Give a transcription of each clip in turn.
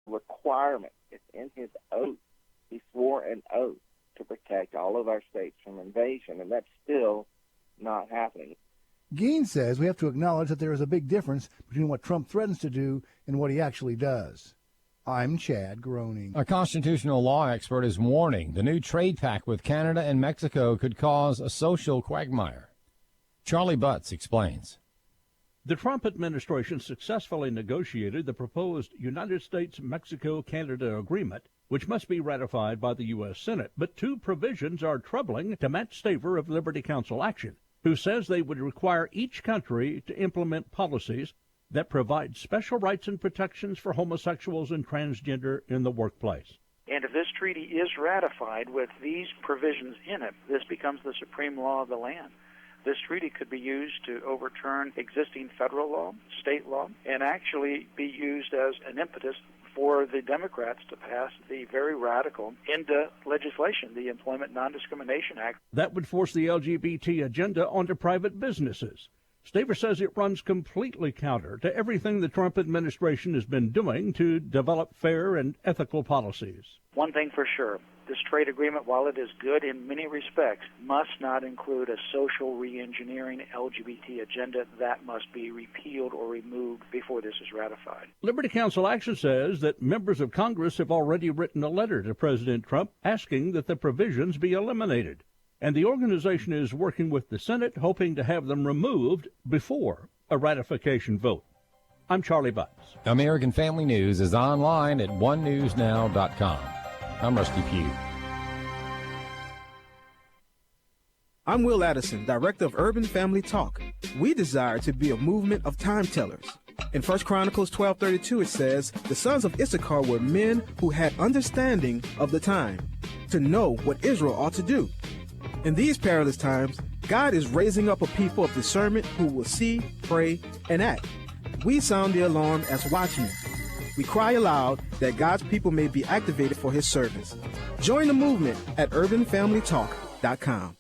requirement. It's in his oath. He swore an oath to protect all of our states from invasion, and that's still not happening. Geen says we have to acknowledge that there is a big difference between what Trump threatens to do and what he actually does. I'm Chad Groening. A constitutional law expert is warning the new trade pact with Canada and Mexico could cause a social quagmire. Charlie Butts explains. The Trump administration successfully negotiated the proposed United States-Mexico-Canada agreement, which must be ratified by the U.S. Senate. But two provisions are troubling to Matt Staver of Liberty Counsel Action, who says they would require each country to implement policies that provide special rights and protections for homosexuals and transgender in the workplace. And if this treaty is ratified with these provisions in it, this becomes the supreme law of the land. This treaty could be used to overturn existing federal law, state law, and actually be used as an impetus for the Democrats to pass the very radical INDA legislation, the Employment Non-Discrimination Act. That would force the LGBT agenda onto private businesses. Staver says it runs completely counter to everything the Trump administration has been doing to develop fair and ethical policies. One thing for sure, this trade agreement, while it is good in many respects, must not include a social re-engineering LGBT agenda. That must be repealed or removed before this is ratified. Liberty Counsel Action says that members of Congress have already written a letter to President Trump asking that the provisions be eliminated. And the organization is working with the Senate, hoping to have them removed before a ratification vote. I'm Charlie Butts. American Family News is online at onenewsnow.com. I'm Rusty Pugh. I'm Will Addison, Director of Urban Family Talk. We desire to be a movement of time tellers. In 1 Chronicles 12:32 it says, "The sons of Issachar were men who had understanding of the time, to know what Israel ought to do." In these perilous times, God is raising up a people of discernment who will see, pray, and act. We sound the alarm as watchmen. We cry aloud that God's people may be activated for his service. Join the movement at urbanfamilytalk.com.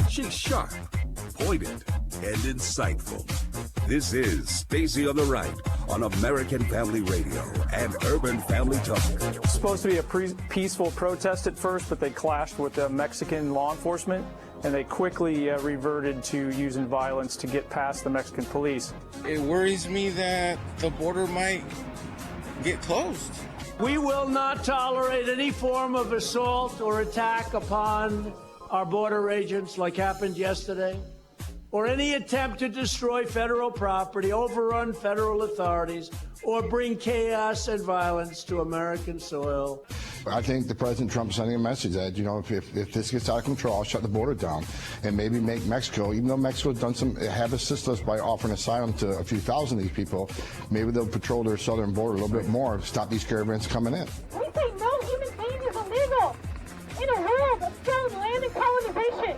She's sharp, pointed, and insightful. This is Stacy on the Right on American Family Radio and Urban Family Talk. It's supposed to be a peaceful protest at first, but they clashed with the Mexican law enforcement, and they quickly reverted to using violence to get past the Mexican police. It worries me that the border might get closed. We will not tolerate any form of assault or attack upon our border agents like happened yesterday, or any attempt to destroy federal property, overrun federal authorities, or bring chaos and violence to American soil. I think the President Trump is sending a message that, if this gets out of control, I'll shut the border down and maybe make Mexico, even though Mexico has have assisted us by offering asylum to a few thousand of these people, maybe they'll patrol their southern border a little bit more to stop these caravans coming in. We say no human being is illegal in a world of skilled land and colonization.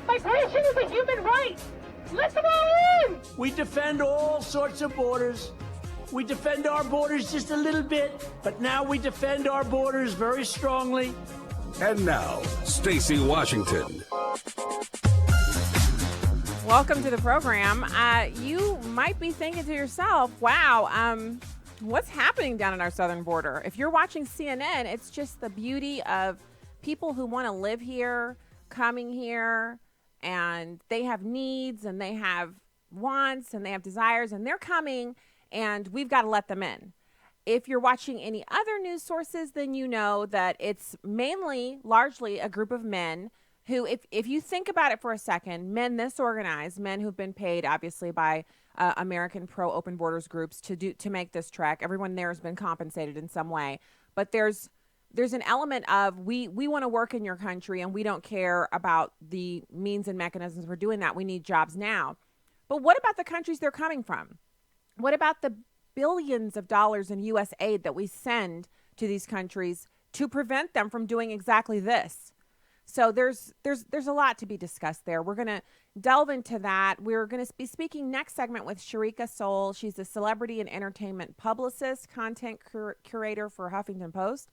Migration is a human right. Let them all in! We defend all sorts of borders. We defend our borders just a little bit, but now we defend our borders very strongly. And now, Stacy Washington. Welcome to the program. You might be thinking to yourself, wow, what's happening down at our southern border? If you're watching CNN, it's just the beauty of people who want to live here, coming here, and they have needs and they have wants and they have desires and they're coming, and we've got to let them in. If you're watching any other news sources, then you know that it's largely a group of men who, if you think about it for a second, men this organized, men who've been paid obviously by American pro-open borders groups to make this trek. Everyone there has been compensated in some way, but there's an element of we want to work in your country and we don't care about the means and mechanisms for doing that. We need jobs now. But what about the countries they're coming from? What about the billions of dollars in U.S. aid that we send to these countries to prevent them from doing exactly this? So there's a lot to be discussed there. We're going to delve into that. We're going to be speaking next segment with Sharika Soul. She's a celebrity and entertainment publicist, content curator for Huffington Post.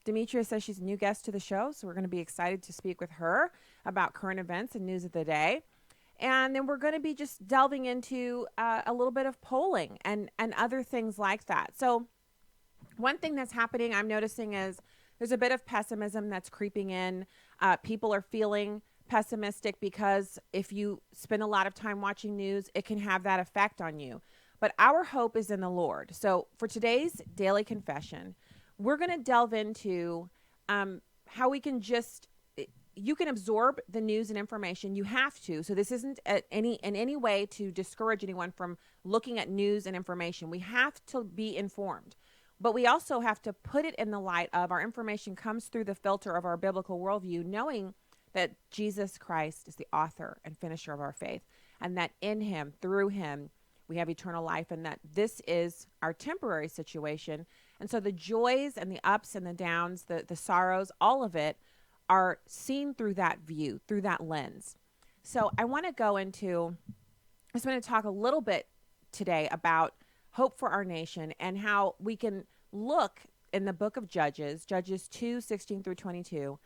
Demetria says she's a new guest to the show, so we're going to be excited to speak with her about current events and news of the day. And then we're going to be just delving into a little bit of polling and other things like that. So one thing that's happening, I'm noticing, is there's a bit of pessimism that's creeping in. People are feeling pessimistic because if you spend a lot of time watching news, it can have that effect on you. But our hope is in the Lord. So for today's daily confession, we're going to delve into how we can just, you can absorb the news and information. You have to. So this isn't in any way to discourage anyone from looking at news and information. We have to be informed. But we also have to put it in the light of our information comes through the filter of our biblical worldview, knowing that Jesus Christ is the author and finisher of our faith, and that in him, through him, we have eternal life, and that this is our temporary situation. And so the joys and the ups and the downs, the sorrows, all of it are seen through that view, through that lens. So I want to go into, I just want to talk a little bit today about hope for our nation and how we can look in the book of Judges 2:16 through 22,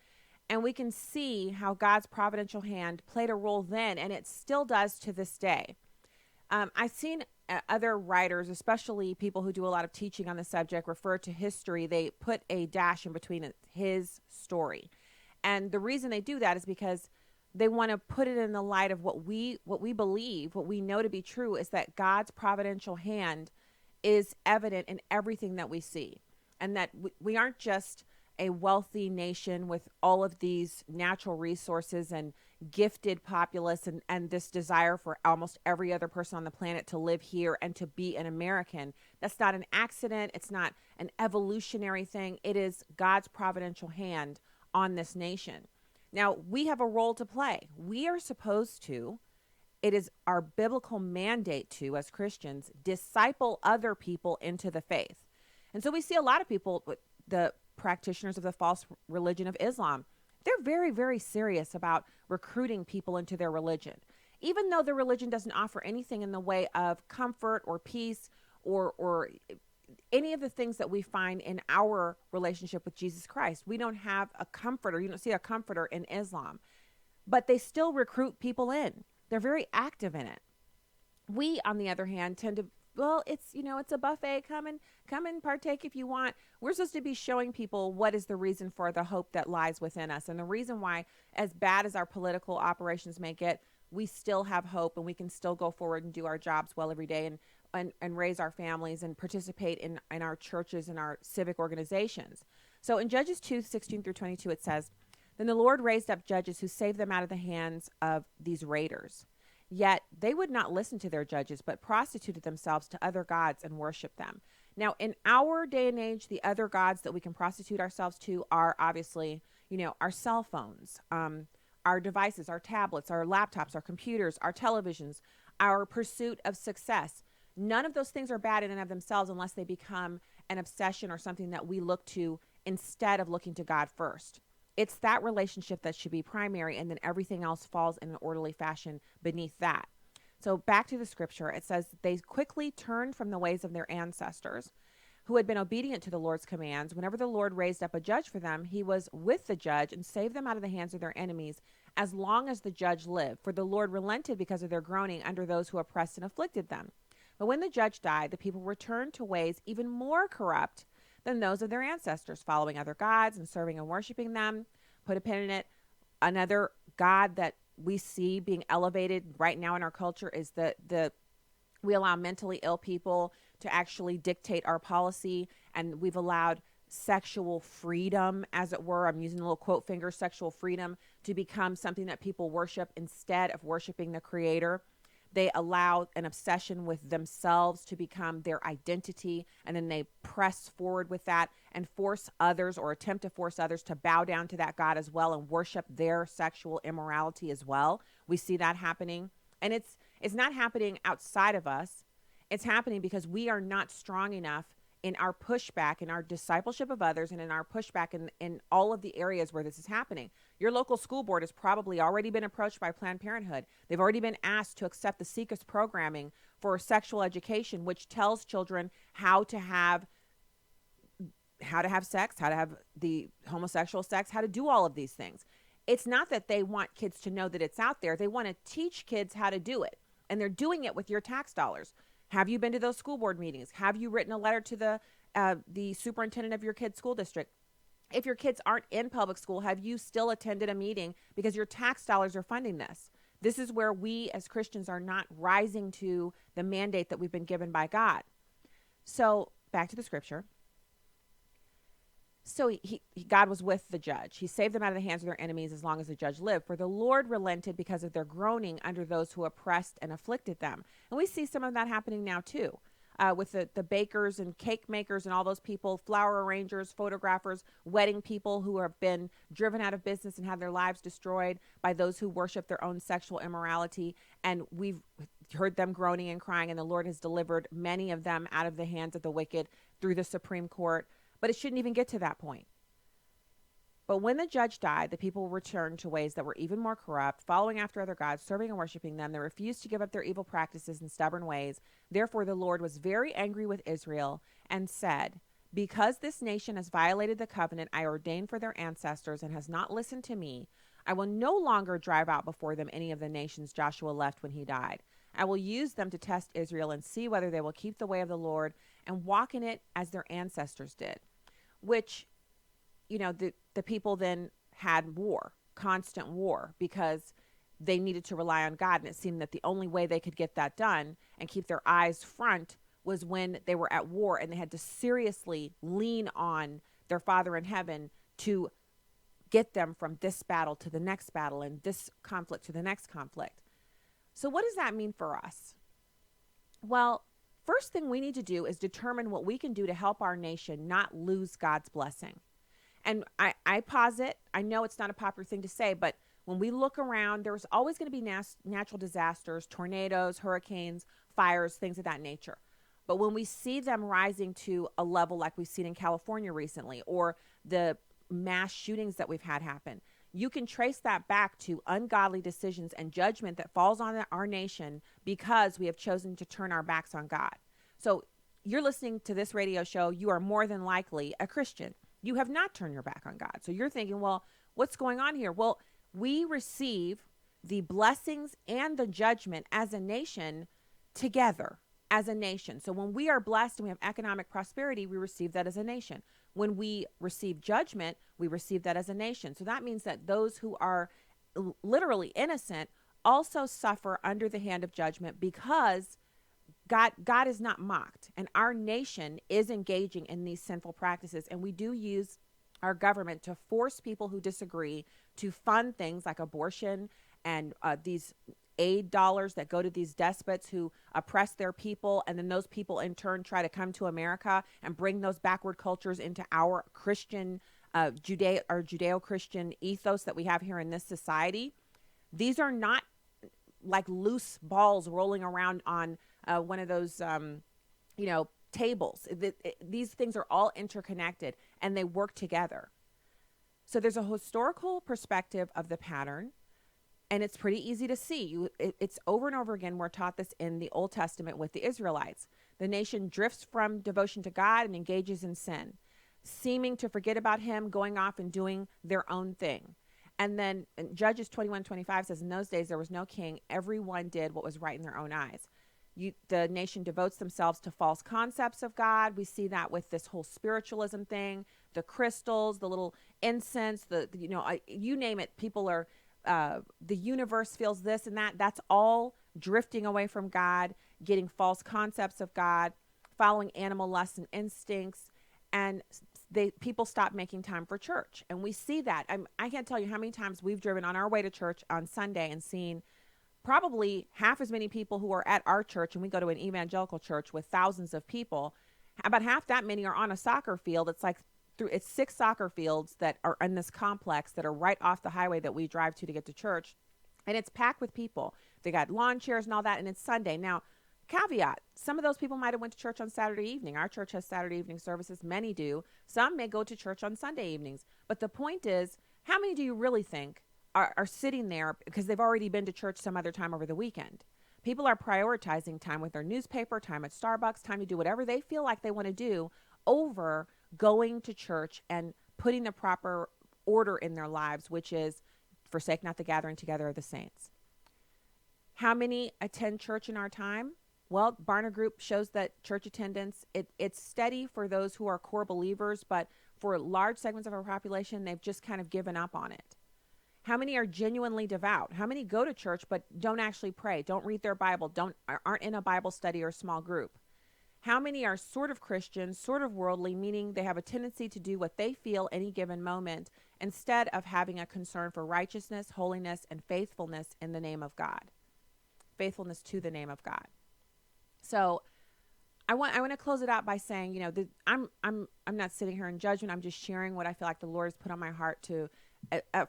and we can see how God's providential hand played a role then, and it still does to this day. I've seen other writers, especially people who do a lot of teaching on the subject, refer to history. They put a dash in between it, his story. And the reason they do that is because they want to put it in the light of what we believe, what we know to be true, is that God's providential hand is evident in everything that we see. And that we aren't just a wealthy nation with all of these natural resources and gifted populace and this desire for almost every other person on the planet to live here and to be an American. That's not an accident. It's not an evolutionary thing. It is God's providential hand on this nation. Now, we have a role to play. We are supposed to, it is our biblical mandate to, as Christians, disciple other people into the faith. And so we see a lot of people, the practitioners of the false religion of Islam, they're very, very serious about recruiting people into their religion. Even though the religion doesn't offer anything in the way of comfort or peace or any of the things that we find in our relationship with Jesus Christ. We don't have a comforter. You don't see a comforter in Islam. But they still recruit people in. They're very active in it. We, on the other hand, tend to, well, it's a buffet. Come and partake if you want. We're supposed to be showing people what is the reason for the hope that lies within us. And the reason why, as bad as our political operations may get, we still have hope and we can still go forward and do our jobs well every day and raise our families and participate in our churches and our civic organizations. So in Judges 2:16 through 22, it says, "Then the Lord raised up judges who saved them out of the hands of these raiders. Yet they would not listen to their judges, but prostituted themselves to other gods and worshiped them." Now, in our day and age, the other gods that we can prostitute ourselves to are obviously, our cell phones, our devices, our tablets, our laptops, our computers, our televisions, our pursuit of success. None of those things are bad in and of themselves unless they become an obsession or something that we look to instead of looking to God first. It's that relationship that should be primary, and then everything else falls in an orderly fashion beneath that. So back to the scripture, it says, "They quickly turned from the ways of their ancestors, who had been obedient to the Lord's commands. Whenever the Lord raised up a judge for them, he was with the judge and saved them out of the hands of their enemies as long as the judge lived. For the Lord relented because of their groaning under those who oppressed and afflicted them. But when the judge died, the people returned to ways even more corrupt than those of their ancestors, following other gods and serving and worshiping them." Put a pin in it. Another god that we see being elevated right now in our culture is we allow mentally ill people to actually dictate our policy, and we've allowed sexual freedom, as it were. I'm using a little quote finger, sexual freedom, to become something that people worship instead of worshiping the Creator. They allow an obsession with themselves to become their identity, and then they press forward with that and force others, or attempt to force others, to bow down to that God as well and worship their sexual immorality as well. We see that happening. And it's not happening outside of us. It's happening because we are not strong enough in our pushback, in our discipleship of others, and in our pushback in all of the areas where this is happening. Your local school board has probably already been approached by Planned Parenthood. They've already been asked to accept the SECUS programming for sexual education, which tells children how to have sex, how to have the homosexual sex, how to do all of these things. It's not that they want kids to know that it's out there. They want to teach kids how to do it. And they're doing it with your tax dollars. Have you been to those school board meetings? Have you written a letter to the superintendent of your kid's school district? If your kids aren't in public school, have you still attended a meeting? Because your tax dollars are funding this. This is where we as Christians are not rising to the mandate that we've been given by God. So back to the scripture. So God was with the judge. He saved them out of the hands of their enemies as long as the judge lived. For the Lord relented because of their groaning under those who oppressed and afflicted them. And we see some of that happening now too, with the bakers and cake makers and all those people, flower arrangers, photographers, wedding people who have been driven out of business and had their lives destroyed by those who worship their own sexual immorality. And we've heard them groaning and crying, and the Lord has delivered many of them out of the hands of the wicked through the Supreme Court. But it shouldn't even get to that point. But when the judge died, the people returned to ways that were even more corrupt, following after other gods, serving and worshiping them. They refused to give up their evil practices and stubborn ways. Therefore, the Lord was very angry with Israel and said, because this nation has violated the covenant I ordained for their ancestors and has not listened to me, I will no longer drive out before them any of the nations Joshua left when he died. I will use them to test Israel and see whether they will keep the way of the Lord and walk in it as their ancestors did. Which, you know, the people then had war, constant war, because they needed to rely on God. And it seemed that the only way they could get that done and keep their eyes front was when they were at war, and they had to seriously lean on their Father in heaven to get them from this battle to the next battle and this conflict to the next conflict. So what does that mean for us? Well, first thing we need to do is determine what we can do to help our nation not lose God's blessing. And I posit, I know it's not a popular thing to say, but when we look around, there's always going to be natural disasters, tornadoes, hurricanes, fires, things of that nature. But when we see them rising to a level like we've seen in California recently, or the mass shootings that we've had happen, you can trace that back to ungodly decisions and judgment that falls on our nation because we have chosen to turn our backs on God. So you're listening to this radio show, you are more than likely a Christian. You have not turned your back on God. So you're thinking, well, what's going on here? Well, we receive the blessings and the judgment as a nation together, as a nation. So when we are blessed and we have economic prosperity, we receive that as a nation. When we receive judgment, we receive that as a nation. So that means that those who are literally innocent also suffer under the hand of judgment, because God is not mocked, and our nation is engaging in these sinful practices. And we do use our government to force people who disagree to fund things like abortion and these aid dollars that go to these despots who oppress their people. And then those people in turn try to come to America and bring those backward cultures into our Christian, Judeo-Christian ethos that we have here in this society. These are not like loose balls rolling around on one of those, tables. These things are all interconnected and they work together. So there's a historical perspective of the pattern, and it's pretty easy to see. It's over and over again. We're taught this in the Old Testament with the Israelites. The nation drifts from devotion to God and engages in sin, seeming to forget about him, going off and doing their own thing. And then Judges 21:25 says, in those days there was no king. Everyone did what was right in their own eyes. The nation devotes themselves to false concepts of God. We see that with this whole spiritualism thing, the crystals, the little incense, you name it. People are, the universe feels this and that. That's all drifting away from God, getting false concepts of God, following animal lusts and instincts. And people stop making time for church. And we see that. I can't tell you how many times we've driven on our way to church on Sunday and seen probably half as many people who are at our church, and we go to an evangelical church with thousands of people. About half that many are on a soccer field. It's 6 soccer fields that are in this complex that are right off the highway that we drive to get to church. And it's packed with people. They got lawn chairs and all that, and it's Sunday. Now, caveat, some of those people might have went to church on Saturday evening. Our church has Saturday evening services. Many do. Some may go to church on Sunday evenings. But the point is, how many do you really think are sitting there because they've already been to church some other time over the weekend? People are prioritizing time with their newspaper, time at Starbucks, time to do whatever they feel like they want to do over going to church and putting the proper order in their lives, which is forsake not the gathering together of the saints. How many attend church in our time? Well, Barna Group shows that church attendance, it's steady for those who are core believers, but for large segments of our population, they've just kind of given up on it. How many are genuinely devout? How many go to church but don't actually pray, don't read their Bible, aren't in a Bible study or small group? How many are sort of Christian, sort of worldly, meaning they have a tendency to do what they feel any given moment instead of having a concern for righteousness, holiness, and faithfulness in the name of God? Faithfulness to the name of God. So I want to close it out by saying, I'm not sitting here in judgment. I'm just sharing what I feel like the Lord has put on my heart to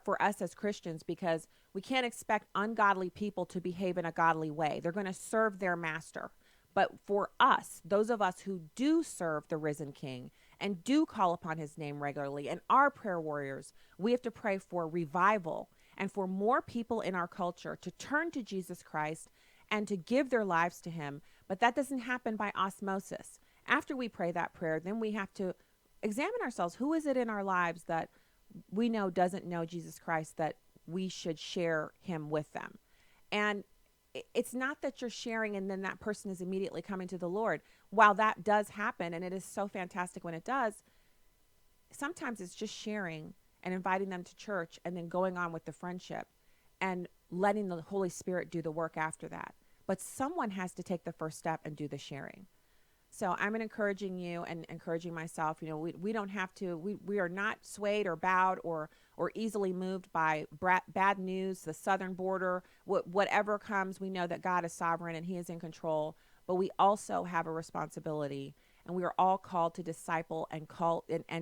for us as Christians, because we can't expect ungodly people to behave in a godly way. They're going to serve their master. But for us, those of us who do serve the risen King and do call upon his name regularly and are prayer warriors, we have to pray for revival and for more people in our culture to turn to Jesus Christ and to give their lives to him. But that doesn't happen by osmosis. After we pray that prayer, then we have to examine ourselves. Who is it in our lives that we know doesn't know Jesus Christ that we should share him with them? And it's not that you're sharing and then that person is immediately coming to the Lord. While that does happen, and it is so fantastic when it does, sometimes it's just sharing and inviting them to church and then going on with the friendship and letting the Holy Spirit do the work after that. But someone has to take the first step and do the sharing. So I'm encouraging you and encouraging myself. We don't have to, we are not swayed or bowed or easily moved by bad news, the southern border, whatever comes. We know that God is sovereign and he is in control, but we also have a responsibility, and we are all called to disciple and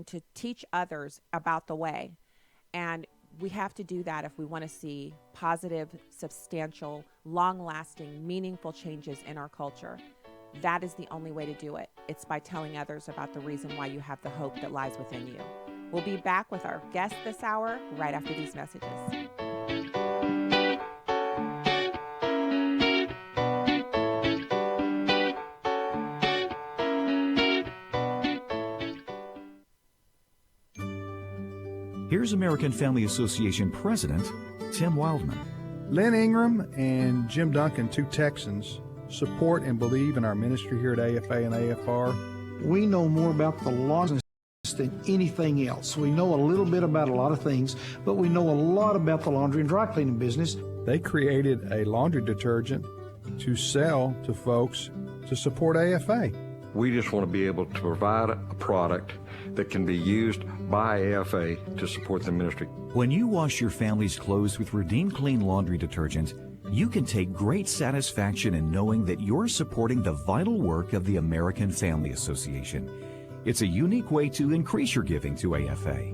to teach others about the way. And we have to do that if we want to see positive, substantial, long-lasting, meaningful changes in our culture. That is the only way to do it. It's by telling others about the reason why you have the hope that lies within you. We'll be back with our guest this hour right after these messages. Here's American Family Association President Tim Wildman. Lynn Ingram and Jim Duncan, two Texans, support and believe in our ministry here at AFA and AFR. We know more about the laws than anything else. We know a little bit about a lot of things, but we know a lot about the laundry and dry cleaning business. They created a laundry detergent to sell to folks to support AFA. We just want to be able to provide a product that can be used by AFA to support the ministry. When you wash your family's clothes with Redeem Clean laundry detergent, you can take great satisfaction in knowing that you're supporting the vital work of the American Family Association. It's a unique way to increase your giving to AFA.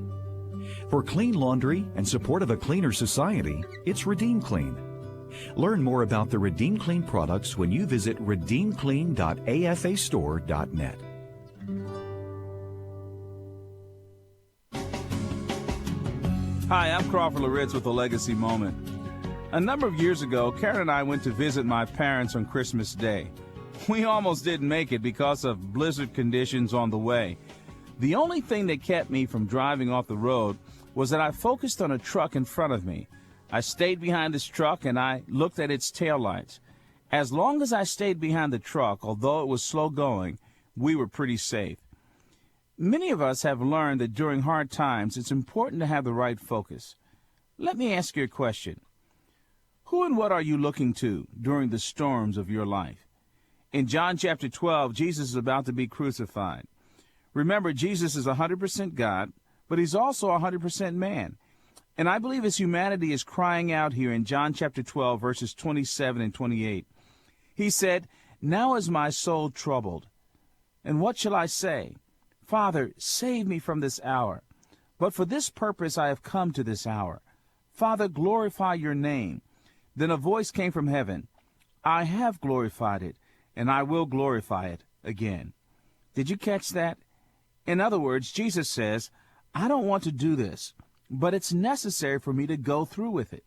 For clean laundry and support of a cleaner society, it's Redeem Clean. Learn more about the Redeem Clean products when you visit redeemclean.afastore.net. Hi, I'm Crawford Loritz with a Legacy Moment. A number of years ago, Karen and I went to visit my parents on Christmas Day. We almost didn't make it because of blizzard conditions on the way. The only thing that kept me from driving off the road was that I focused on a truck in front of me. I stayed behind this truck and I looked at its taillights. As long as I stayed behind the truck, although it was slow going, we were pretty safe. Many of us have learned that during hard times, it's important to have the right focus. Let me ask you a question. Who and what are you looking to during the storms of your life? In John chapter 12, Jesus is about to be crucified. Remember, Jesus is 100% God, but he's also 100% man. And I believe his humanity is crying out here in John chapter 12, verses 27 and 28. He said, "Now is my soul troubled. And what shall I say? Father, save me from this hour. But for this purpose I have come to this hour. Father, glorify your name." Then a voice came from heaven. "I have glorified it, and I will glorify it again." Did you catch that? In other words, Jesus says, I don't want to do this, but it's necessary for me to go through with it.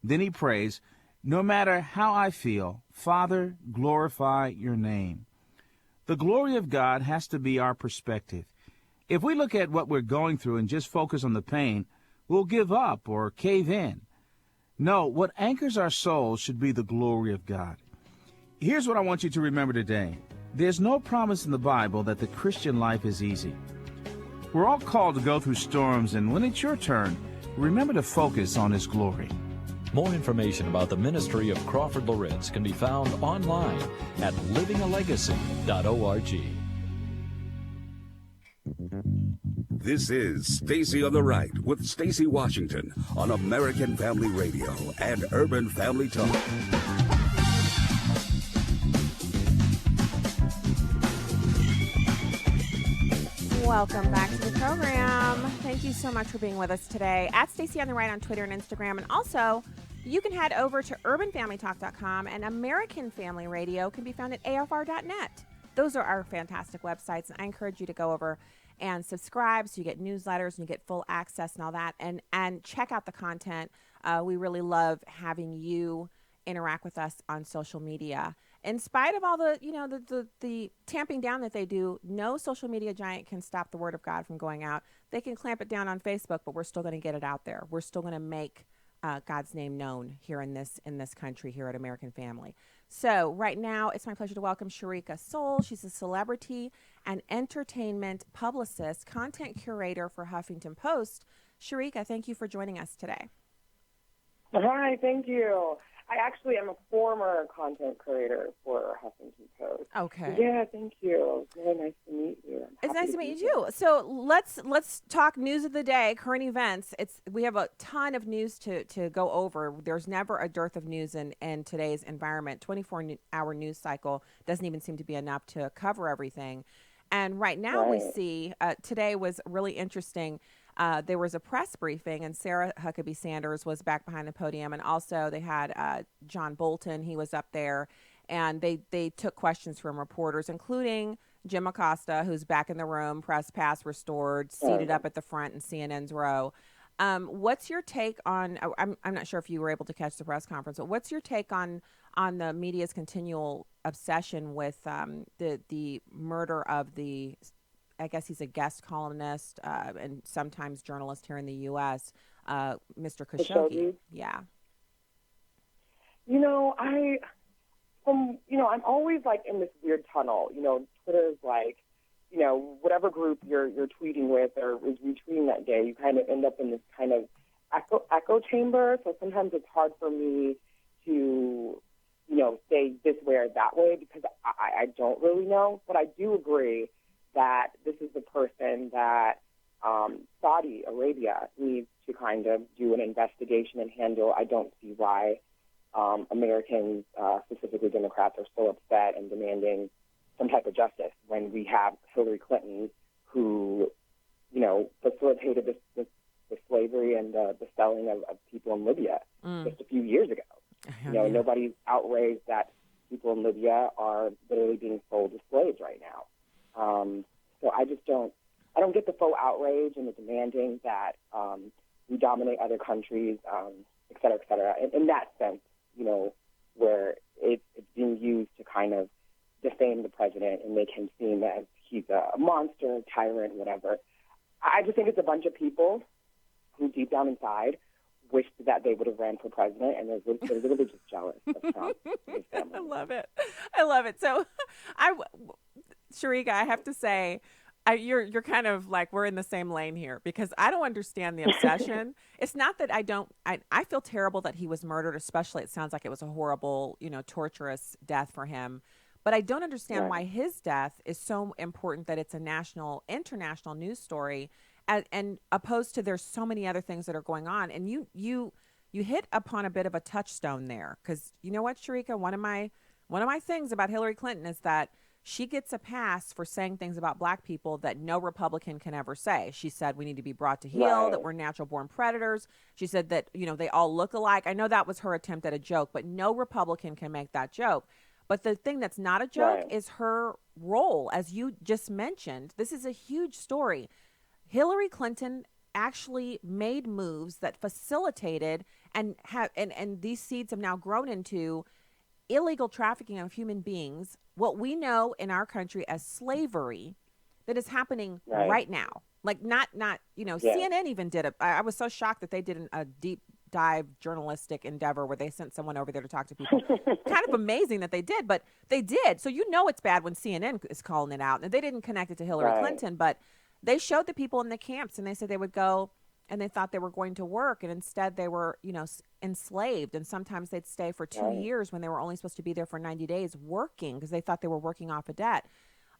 Then he prays, "No matter how I feel, Father, glorify your name." The glory of God has to be our perspective. If we look at what we're going through and just focus on the pain, we'll give up or cave in. No, what anchors our souls should be the glory of God. Here's what I want you to remember today. There's no promise in the Bible that the Christian life is easy. We're all called to go through storms, and when it's your turn, remember to focus on His glory. More information about the ministry of Crawford Loritz can be found online at livingalegacy.org. This is Stacy on the Right with Stacy Washington on American Family Radio and Urban Family Talk. Welcome back to the program. Thank you so much for being with us today. At Stacy on the Right on Twitter and Instagram. And also, you can head over to urbanfamilytalk.com, and American Family Radio can be found at afr.net. Those are our fantastic websites, and I encourage you to go over and subscribe so you get newsletters and you get full access and all that, and check out the content. We really love having you interact with us on social media. In spite of all the, the tamping down that they do, no social media giant can stop the word of God from going out. They can clamp it down on Facebook, but we're still going to get it out there. We're still going to make God's name known here in this country, here at American Family. So right now, it's my pleasure to welcome Sharika Soul. She's a celebrity and entertainment publicist, content curator for Huffington Post. Sharika, thank you for joining us today. Hi, thank you. I actually am a former content creator for Huffington Post. Okay. Yeah, thank you. It's really nice to meet you. It's nice to meet you too. So let's talk news of the day, current events. We have a ton of news to go over. There's never a dearth of news in today's environment. 24-hour news cycle doesn't even seem to be enough to cover everything. And right now we see today was really interesting. There was a press briefing, and Sarah Huckabee Sanders was back behind the podium, and also they had John Bolton. He was up there, and they took questions from reporters, including Jim Acosta, who's back in the room, press pass restored, seated up at the front in CNN's row. What's your take on? I'm not sure if you were able to catch the press conference, but what's your take on the media's continual obsession with the murder of the? I guess he's a guest columnist and sometimes journalist here in the U.S., Mr. Khashoggi. Yeah. I'm always like in this weird tunnel. Twitter's like, whatever group you're tweeting with or is retweeting that day, you kind of end up in this kind of echo chamber. So sometimes it's hard for me to, say this way or that way because I don't really know. But I do agree that this is the person that Saudi Arabia needs to kind of do an investigation and handle. I don't see why Americans, specifically Democrats, are so upset and demanding some type of justice when we have Hillary Clinton who, facilitated this slavery and the selling of people in Libya just a few years ago. Nobody's outraged that people in Libya are literally being sold as slaves right now. So I don't get the full outrage and the demanding that we dominate other countries, et cetera, et cetera. In that sense, where it's being used to kind of defame the president and make him seem as he's a monster, tyrant, whatever. I just think it's a bunch of people who deep down inside wished that they would have ran for president, and they're literally just jealous of Trump and his family. I love it. So, Sharika, I have to say, you're kind of like we're in the same lane here because I don't understand the obsession. It's not that I feel terrible that he was murdered, especially it sounds like it was a horrible, torturous death for him. But I don't understand why his death is so important that it's a national, international news story, and opposed to there's so many other things that are going on. And you hit upon a bit of a touchstone there because you know what, Sharika, one of my things about Hillary Clinton is that she gets a pass for saying things about black people that no Republican can ever say. She said we need to be brought to heel, that we're natural-born predators. She said that, they all look alike. I know that was her attempt at a joke, but no Republican can make that joke. But the thing that's not a joke is her role, as you just mentioned. This is a huge story. Hillary Clinton actually made moves that facilitated and these seeds have now grown into illegal trafficking of human beings, what we know in our country as slavery, that is happening right now. Like not CNN even did it. I was so shocked that they did a deep dive journalistic endeavor where they sent someone over there to talk to people. Kind of amazing that they did, but they did. So you know it's bad when CNN is calling it out. And they didn't connect it to Hillary Clinton, but they showed the people in the camps, and they said they would go and they thought they were going to work, and instead they were, enslaved. And sometimes they'd stay for 2 years when they were only supposed to be there for 90 days working because they thought they were working off a debt.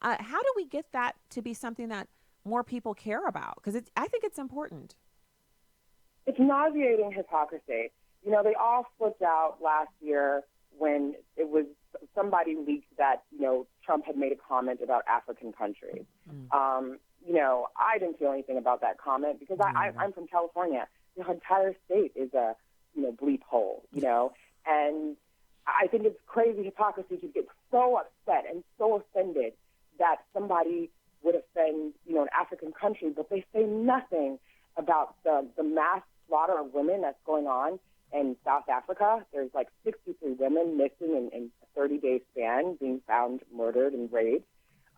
How do we get that to be something that more people care about? Because I think it's important. It's nauseating hypocrisy. They all flipped out last year when it was somebody leaked that, Trump had made a comment about African countries. I didn't feel anything about that comment because I'm from California. The entire state is a, bleep hole, and I think it's crazy hypocrisy to get so upset and so offended that somebody would offend, an African country, but they say nothing about the mass slaughter of women that's going on in South Africa. There's like 63 women missing in a 30-day span, being found murdered and raped.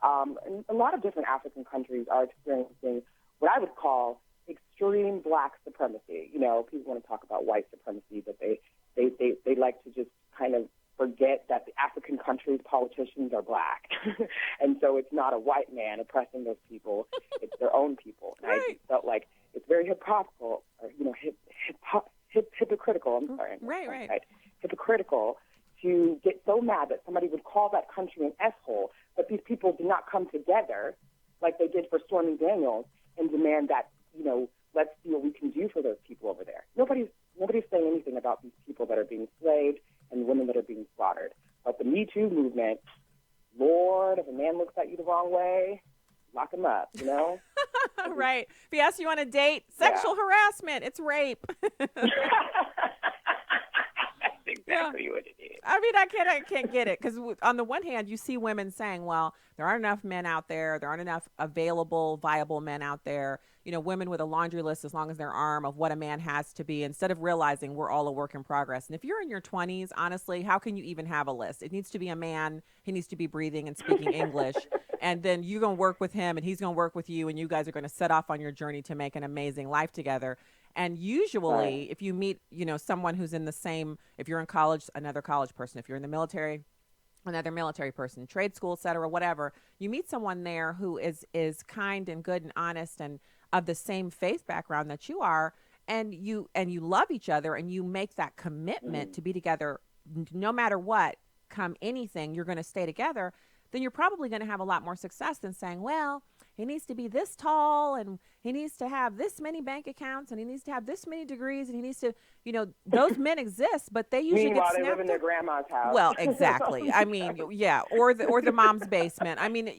And a lot of different African countries are experiencing what I would call extreme black supremacy. People want to talk about white supremacy, but they like to just kind of forget that the African countries' politicians are black. And so it's not a white man oppressing those people, it's their own people. And I just felt like it's very hypocritical, or, hypocritical, I'm sorry. Right. Hypocritical to get so mad that somebody would call that country an S-hole, but these people did not come together like they did for Stormy Daniels and demand that, let's see what we can do for those people over there. Nobody's saying anything about these people that are being enslaved and women that are being slaughtered. But the Me Too movement, Lord, if a man looks at you the wrong way, lock him up, Right. If he asks you on a date, sexual harassment, it's rape. Exactly what it is. I mean, I can't get it because on the one hand, you see women saying, well, there aren't enough men out there. There aren't enough available, viable men out there. Women with a laundry list as long as their arm of what a man has to be, instead of realizing we're all a work in progress. And if you're in your 20s, honestly, how can you even have a list? It needs to be a man. He needs to be breathing and speaking English. And then you're going to work with him and he's going to work with you. And you guys are going to set off on your journey to make an amazing life together. And usually if you meet, someone who's in the same, if you're in college, another college person, if you're in the military, another military person, trade school, et cetera, whatever, you meet someone there who is kind and good and honest and of the same faith background that you are, and you love each other, and you make that commitment to be together no matter what, come anything, you're going to stay together, then you're probably going to have a lot more success than saying, well, he needs to be this tall, and he needs to have this many bank accounts, and he needs to have this many degrees, and he needs to, those men exist, but they usually Meanwhile, get snapped they live in their grandma's house. Well, exactly. I mean, yeah, or the mom's basement. I mean,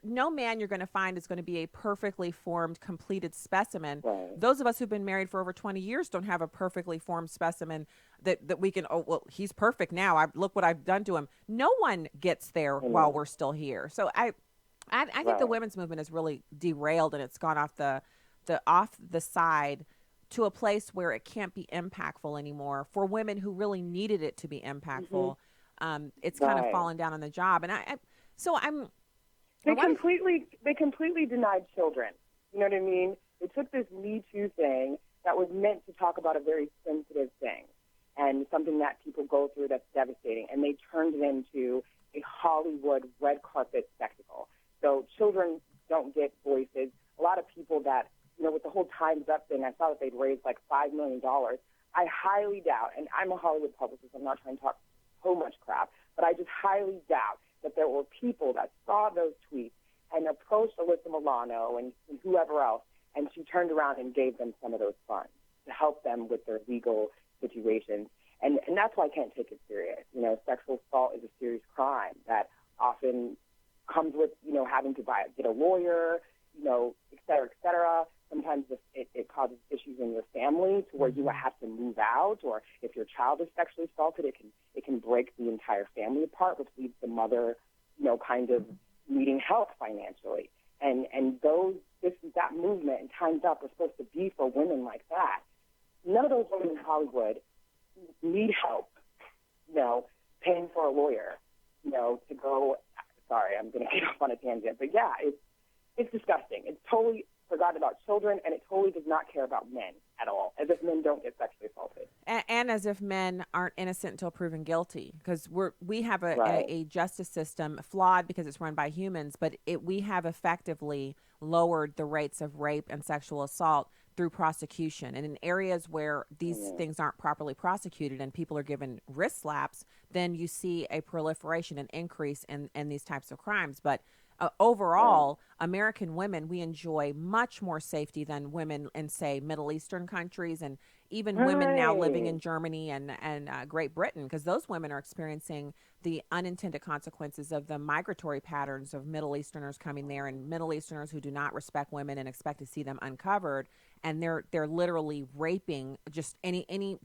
no man you're going to find is going to be a perfectly formed, completed specimen. Right. Those of us who've been married for over 20 years don't have a perfectly formed specimen that we can, he's perfect now. Look what I've done to him. No one gets there while we're still here. So I think the women's movement has really derailed, and it's gone off the side to a place where it can't be impactful anymore for women who really needed it to be impactful. It's kind of fallen down on the job. And They completely denied children. You know what I mean? They took this Me Too thing that was meant to talk about a very sensitive thing and something that people go through that's devastating, and they turned it into a Hollywood red carpet spectacle. So children don't get voices. A lot of people that, with the whole Time's Up thing, I saw that they'd raised like $5 million. I highly doubt, and I'm a Hollywood publicist, I'm not trying to talk so much crap, but I just highly doubt that there were people that saw those tweets and approached Alyssa Milano and whoever else, and she turned around and gave them some of those funds to help them with their legal situations. And that's why I can't take it serious. Sexual assault is a serious crime that often comes with, having to get a lawyer, et cetera, et cetera. Sometimes it causes issues in your family to where you have to move out, or if your child is sexually assaulted, it can break the entire family apart, which leaves the mother, kind of needing help financially. And that movement and Time's Up was supposed to be for women like that. None of those women in Hollywood need help, paying for a lawyer, to go. Sorry, I'm going to get off on a tangent, but yeah, it's disgusting. It's totally forgotten about children, and it totally does not care about men at all, as if men don't get sexually assaulted. And as if men aren't innocent until proven guilty, because we have a justice system flawed because it's run by humans, but we have effectively lowered the rates of rape and sexual assault through prosecution. And in areas where these things aren't properly prosecuted and people are given wrist slaps, then you see a proliferation and increase in these types of crimes. But overall, American women, we enjoy much more safety than women in, say, Middle Eastern countries, and even women now living in Germany and Great Britain, because those women are experiencing the unintended consequences of the migratory patterns of Middle Easterners coming there, and Middle Easterners who do not respect women and expect to see them uncovered, and they're literally raping just any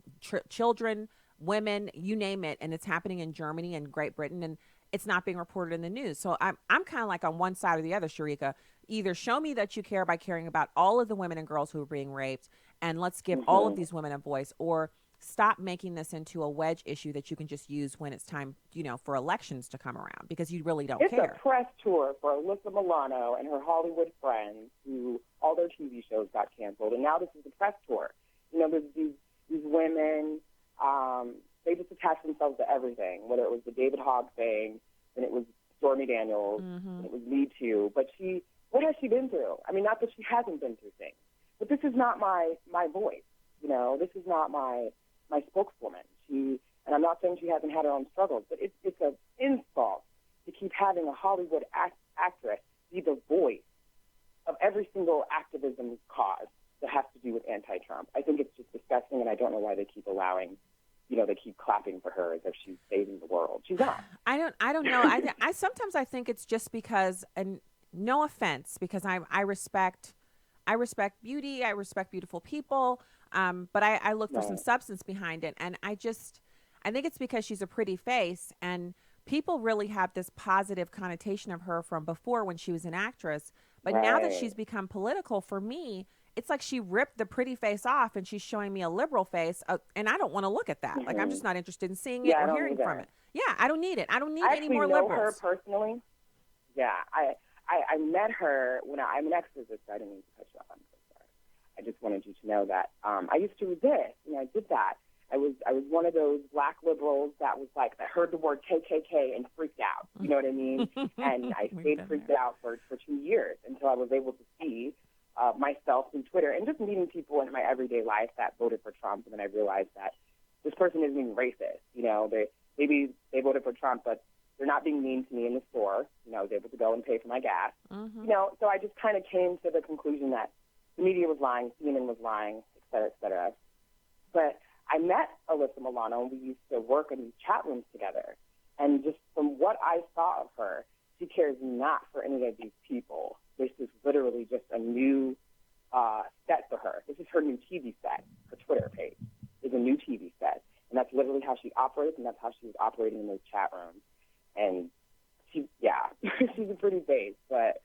children, women, you name it, and it's happening in Germany and Great Britain, and it's not being reported in the news. So I'm kind of like on one side or the other, Sharika. Either show me that you care by caring about all of the women and girls who are being raped, and let's give all of these women a voice, or stop making this into a wedge issue that you can just use when it's time, for elections to come around, because you really don't care. It's a press tour for Alyssa Milano and her Hollywood friends, who all their TV shows got canceled, and now this is a press tour. There's these women, they just attach themselves to everything, whether it was the David Hogg thing, and it was Stormy Daniels, and it was Me Too. But what has she been through? I mean, not that she hasn't been through things, but this is not my voice. This is not my spokeswoman. And I'm not saying she hasn't had her own struggles, but it's an insult to keep having a Hollywood actress be the voice of every single activism cause that has to do with anti-Trump. I think it's just disgusting, and I don't know why they keep allowing. They keep clapping for her as if she's saving the world. She's not. I don't know. I sometimes I think it's just because, and no offense, because I respect beauty. I respect beautiful people. But I look for some substance behind it. And I think it's because she's a pretty face, and people really have this positive connotation of her from before when she was an actress. But now that she's become political, for me, it's like she ripped the pretty face off and she's showing me a liberal face, and I don't want to look at that. Like, I'm just not interested in seeing it or hearing from it. Yeah, I don't need it. I don't need any more liberals. I know her personally. Yeah, I met her when I'm an ex-physicist. I didn't mean to cut you off. I'm so sorry. I just wanted you to know that I used to resist. I did that. I was one of those black liberals that was like, that heard the word KKK and freaked out. You know what I mean? And I stayed freaked out for 2 years until I was able to see myself through Twitter and just meeting people in my everyday life that voted for Trump. And then I realized that this person isn't being racist. Maybe they voted for Trump, but they're not being mean to me in the store. I was able to go and pay for my gas. So I just kind of came to the conclusion that the media was lying, CNN was lying, et cetera, et cetera. But I met Alyssa Milano, and we used to work in these chat rooms together. And just from what I saw of her, she cares not for any of these people. This is literally just a new set for her. This is her new TV set. Her Twitter page is a new TV set. And that's literally how she operates, and that's how she was operating in those chat rooms. And she's a pretty face, but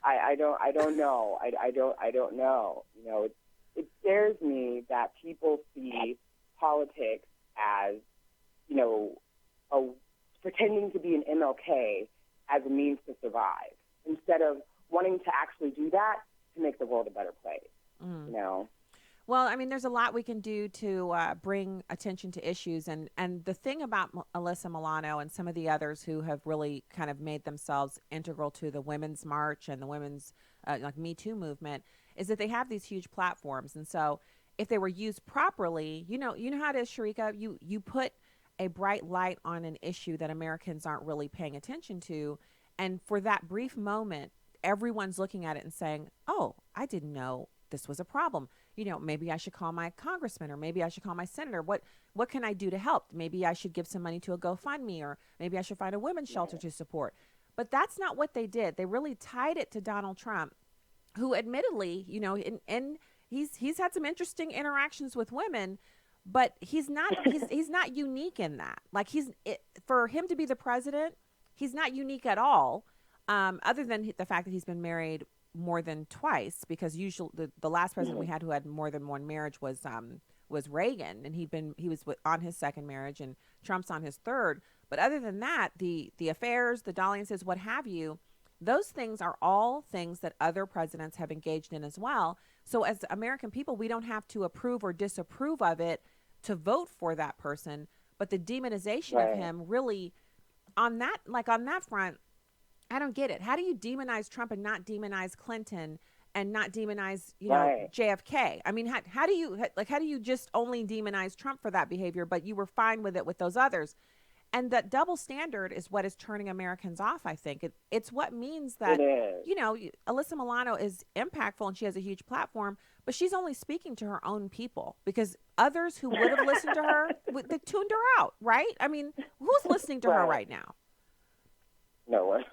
I don't know. I don't know. It scares me that people see politics as, pretending to be an MLK as a means to survive, instead of wanting to actually do that to make the world a better place. Well, I mean, there's a lot we can do to bring attention to issues. And the thing about Alyssa Milano and some of the others who have really kind of made themselves integral to the Women's March and the women's Me Too movement is that they have these huge platforms. And so if they were used properly, you know how it is, Sharika, you put a bright light on an issue that Americans aren't really paying attention to. And for that brief moment, everyone's looking at it and saying, oh, I didn't know this was a problem. Maybe I should call my congressman, or maybe I should call my senator. What can I do to help? Maybe I should give some money to a GoFundMe, or maybe I should find a women's shelter to support. But that's not what they did. They really tied it to Donald Trump, who admittedly, and he's had some interesting interactions with women, but he's not unique in that. Like, for him to be the president, he's not unique at all, other than the fact that he's been married more than twice, because usually the last president we had who had more than one marriage was Reagan, and he was on his second marriage, and Trump's on his third. But other than that, the affairs, the dalliances, what have you, Those things are all things that other presidents have engaged in as well. So as American people, we don't have to approve or disapprove of it to vote for that person. But the demonization of him really, on that front, I don't get it. How do you demonize Trump and not demonize Clinton and not demonize, JFK? I mean, how do you just only demonize Trump for that behavior, but you were fine with it with those others? And that double standard is what is turning Americans off, I think. It's what means that, Alyssa Milano is impactful and she has a huge platform, but she's only speaking to her own people because others who would have listened to her, they tuned her out, right? I mean, who's listening to her right now? No one.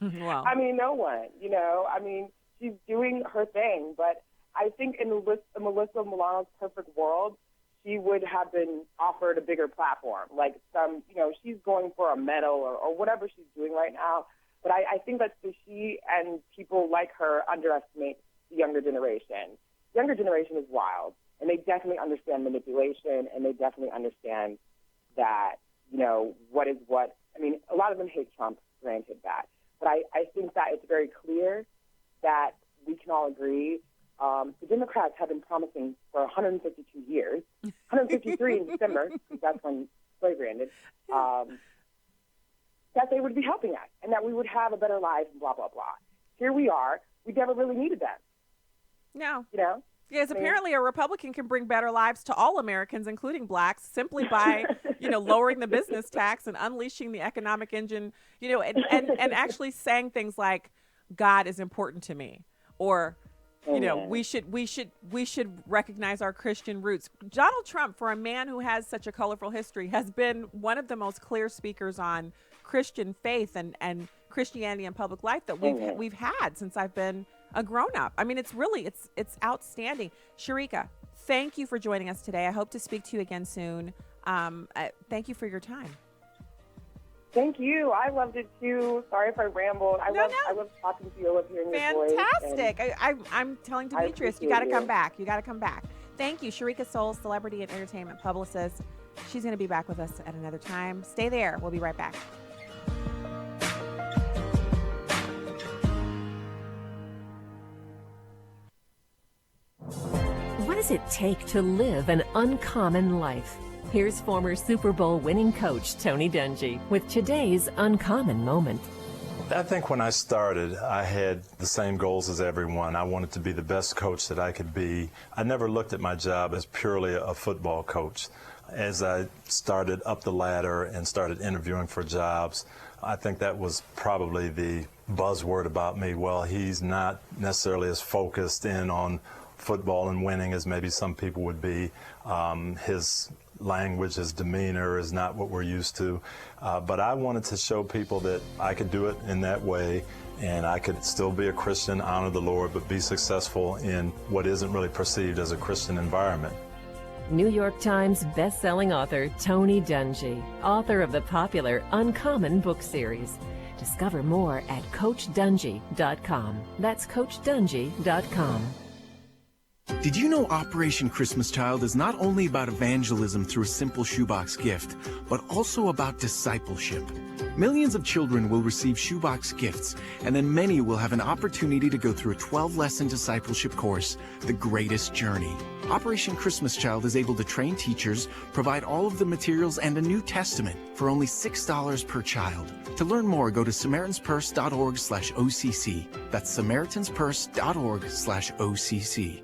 Well, I mean, no one, I mean, she's doing her thing, but I think in Alyssa Milano's perfect world, she would have been offered a bigger platform, like she's going for a medal or whatever she's doing right now. But I think that she and people like her underestimate the younger generation. The younger generation is wild, and they definitely understand manipulation, and they definitely understand that, what is what. I mean, a lot of them hate Trump, granted that. But I think that it's very clear that we can all agree the Democrats have been promising for 152 years, 153 in December, because that's when slavery ended, that they would be helping us and that we would have a better life and blah, blah, blah. Here we are. We never really needed them. No. Yes, apparently a Republican can bring better lives to all Americans, including blacks, simply by, lowering the business tax and unleashing the economic engine, and actually saying things like, God is important to me, or we should recognize our Christian roots. Donald Trump, for a man who has such a colorful history, has been one of the most clear speakers on Christian faith and Christianity in public life that we've had since I've been a grown-up. I mean, it's outstanding. Sharika, thank you for joining us today. I hope to speak to you again soon. Thank you for your time. Thank you. I loved it too. Sorry if I rambled. I love talking to you. I love hearing your voice. Fantastic. I'm telling Demetrius, you got to come back. You got to come back. Thank you, Sharika Soul, celebrity and entertainment publicist. She's going to be back with us at another time. Stay there. We'll be right back. What does it take to live an uncommon life? Here's former Super Bowl winning coach Tony Dungy with today's uncommon moment. I think when I started, I had the same goals as everyone. I wanted to be the best coach that I could be. I never looked at my job as purely a football coach. As I started up the ladder and started interviewing for jobs, I think that was probably the buzzword about me. Well, he's not necessarily as focused in on football and winning as maybe some people would be. His language, his demeanor is not what we're used to. But I wanted to show people that I could do it in that way, and I could still be a Christian, honor the Lord, but be successful in what isn't really perceived as a Christian environment. New York Times best-selling author Tony Dungy, author of the popular Uncommon book series. Discover more at CoachDungy.com. That's CoachDungy.com. Did you know Operation Christmas Child is not only about evangelism through a simple shoebox gift, but also about discipleship? Millions of children will receive shoebox gifts, and then many will have an opportunity to go through a 12-lesson discipleship course, The Greatest Journey. Operation Christmas Child is able to train teachers, provide all of the materials, and a New Testament for only $6 per child. To learn more, go to SamaritansPurse.org/OCC. That's SamaritansPurse.org/OCC.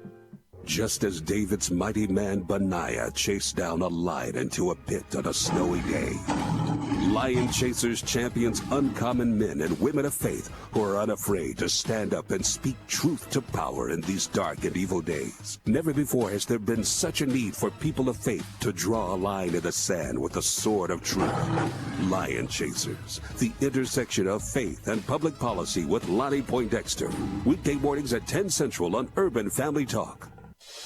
Just as David's mighty man Benaiah chased down a lion into a pit on a snowy day, Lion Chasers champions uncommon men and women of faith who are unafraid to stand up and speak truth to power in these dark and evil days. Never before has there been such a need for people of faith to draw a line in the sand with the sword of truth. Lion Chasers, the intersection of faith and public policy with Lonnie Poindexter. Weekday mornings at 10 Central on Urban Family Talk.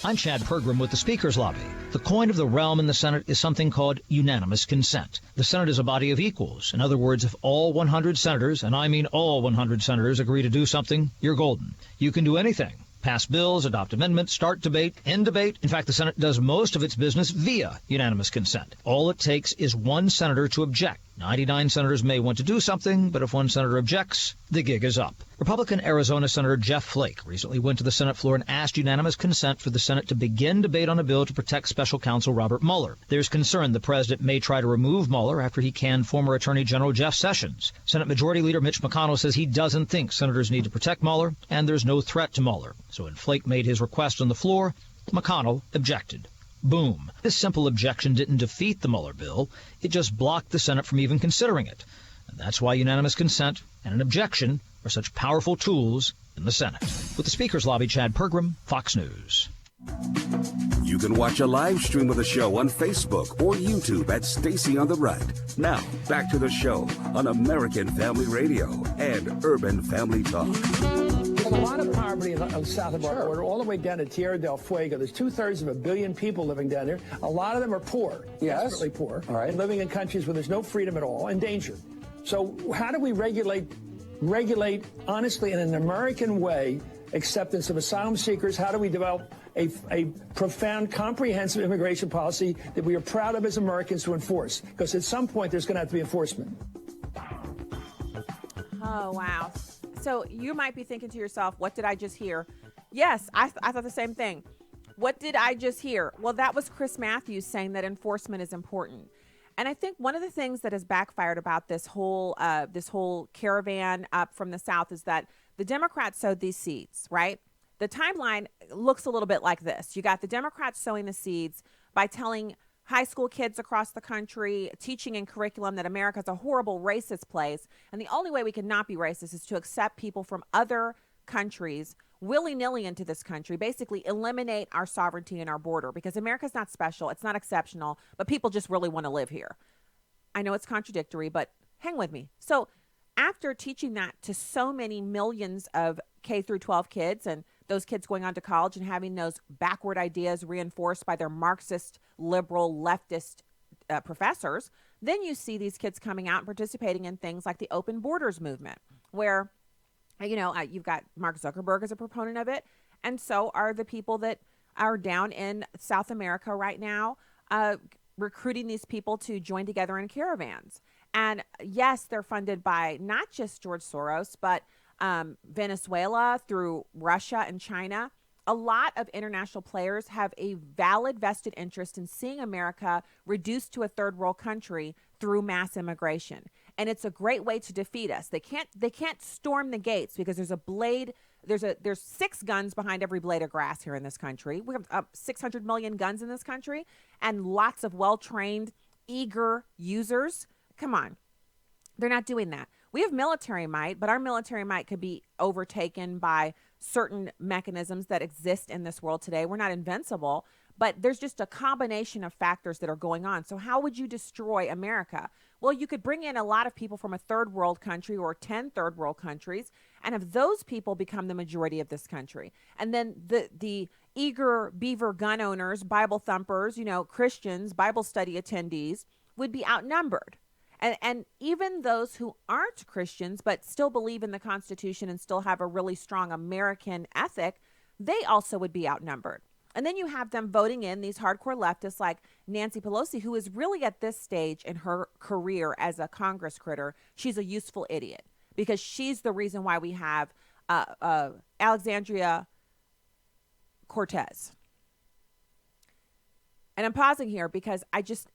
I'm Chad Pergram with the Speaker's Lobby. The coin of the realm in the Senate is something called unanimous consent. The Senate is a body of equals. In other words, if all 100 senators, and I mean all 100 senators, agree to do something, you're golden. You can do anything. Pass bills, adopt amendments, start debate, end debate. In fact, the Senate does most of its business via unanimous consent. All it takes is one senator to object. 99 senators may want to do something, but if one senator objects, the gig is up. Republican Arizona Senator Jeff Flake recently went to the Senate floor and asked unanimous consent for the Senate to begin debate on a bill to protect special counsel Robert Mueller. There's concern the president may try to remove Mueller after he canned former Attorney General Jeff Sessions. Senate Majority Leader Mitch McConnell says he doesn't think senators need to protect Mueller, and there's no threat to Mueller. So when Flake made his request on the floor, McConnell objected. Boom. This simple objection didn't defeat the Mueller bill. It just blocked the Senate from even considering it. And that's why unanimous consent and an objection are such powerful tools in the Senate. With the Speaker's Lobby, Chad Pergram, Fox News. You can watch a live stream of the show on Facebook or YouTube at Stacy on the Right. Now, back to the show on American Family Radio and Urban Family Talk. There's a lot of poverty on the south of our border, all the way down to Tierra del Fuego. There's 2/3 of a billion people living down there. A lot of them are poor, desperately poor, and living in countries where there's no freedom at all and danger. So how do we regulate honestly in an American way acceptance of asylum seekers? How do we develop a profound, comprehensive immigration policy that we are proud of as Americans to enforce? Because at some point there's going to have to be enforcement. Oh, wow. So you might be thinking to yourself, what did I just hear? Yes, I thought the same thing. What did I just hear? Well, that was Chris Matthews saying that enforcement is important. And I think one of the things that has backfired about this whole caravan up from the South is that the Democrats sowed these seeds, right? The timeline looks a little bit like this. You got the Democrats sowing the seeds by telling high school kids across the country, teaching in curriculum that America is a horrible racist place. And the only way we can not be racist is to accept people from other countries willy-nilly into this country, basically eliminate our sovereignty and our border, because America's not special, it's not exceptional, but people just really want to live here. I know it's contradictory, but hang with me. So after teaching that to so many millions of K through 12 kids, and those kids going on to college and having those backward ideas reinforced by their Marxist, liberal, leftist professors, then you see these kids coming out and participating in things like the open borders movement, where, you've got Mark Zuckerberg as a proponent of it, and so are the people that are down in South America right now, recruiting these people to join together in caravans. And yes, they're funded by not just George Soros, but Venezuela, through Russia and China. A lot of international players have a valid vested interest in seeing America reduced to a third world country through mass immigration. And it's a great way to defeat us. They can't storm the gates because there's 6 guns behind every blade of grass here in this country. We have 600 million guns in this country and lots of well-trained, eager users. Come on. They're not doing that. We have military might, but our military might could be overtaken by certain mechanisms that exist in this world today. We're not invincible, but there's just a combination of factors that are going on. So how would you destroy America? Well, you could bring in a lot of people from a third world country or 10 third world countries, and have those people become the majority of this country. And then the eager beaver gun owners, Bible thumpers, Christians, Bible study attendees would be outnumbered. And even those who aren't Christians but still believe in the Constitution and still have a really strong American ethic, they also would be outnumbered. And then you have them voting in these hardcore leftists like Nancy Pelosi, who is really at this stage in her career as a Congress critter, she's a useful idiot because she's the reason why we have Alexandria Cortez. And I'm pausing here because I just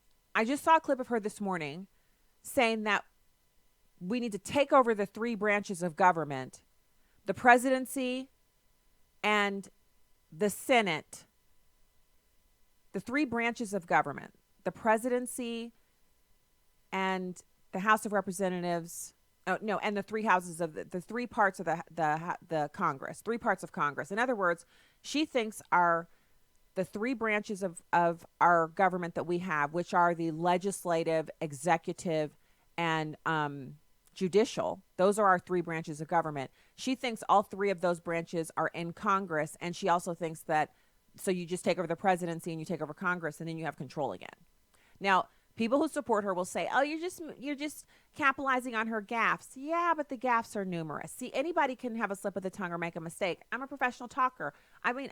saw a clip of her this morning saying that we need to take over the 3 branches of government, the presidency and the Senate, the 3 branches of government, the presidency and the House of Representatives, and the 3 houses of the 3 parts of the Congress, 3 parts of Congress. In other words, she thinks the 3 branches of our government that we have, which are the legislative, executive, and judicial, those are our 3 branches of government. She thinks all 3 of those branches are in Congress, and she also thinks that, so you just take over the presidency and you take over Congress, and then you have control again. Now, people who support her will say, oh, you're just capitalizing on her gaffes. Yeah, but the gaffes are numerous. See, anybody can have a slip of the tongue or make a mistake. I'm a professional talker. I mean,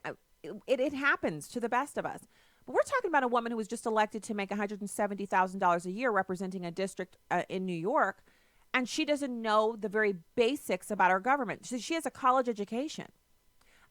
it happens to the best of us. But we're talking about a woman who was just elected to make $170,000 a year representing a district in New York, and she doesn't know the very basics about our government. She has a college education.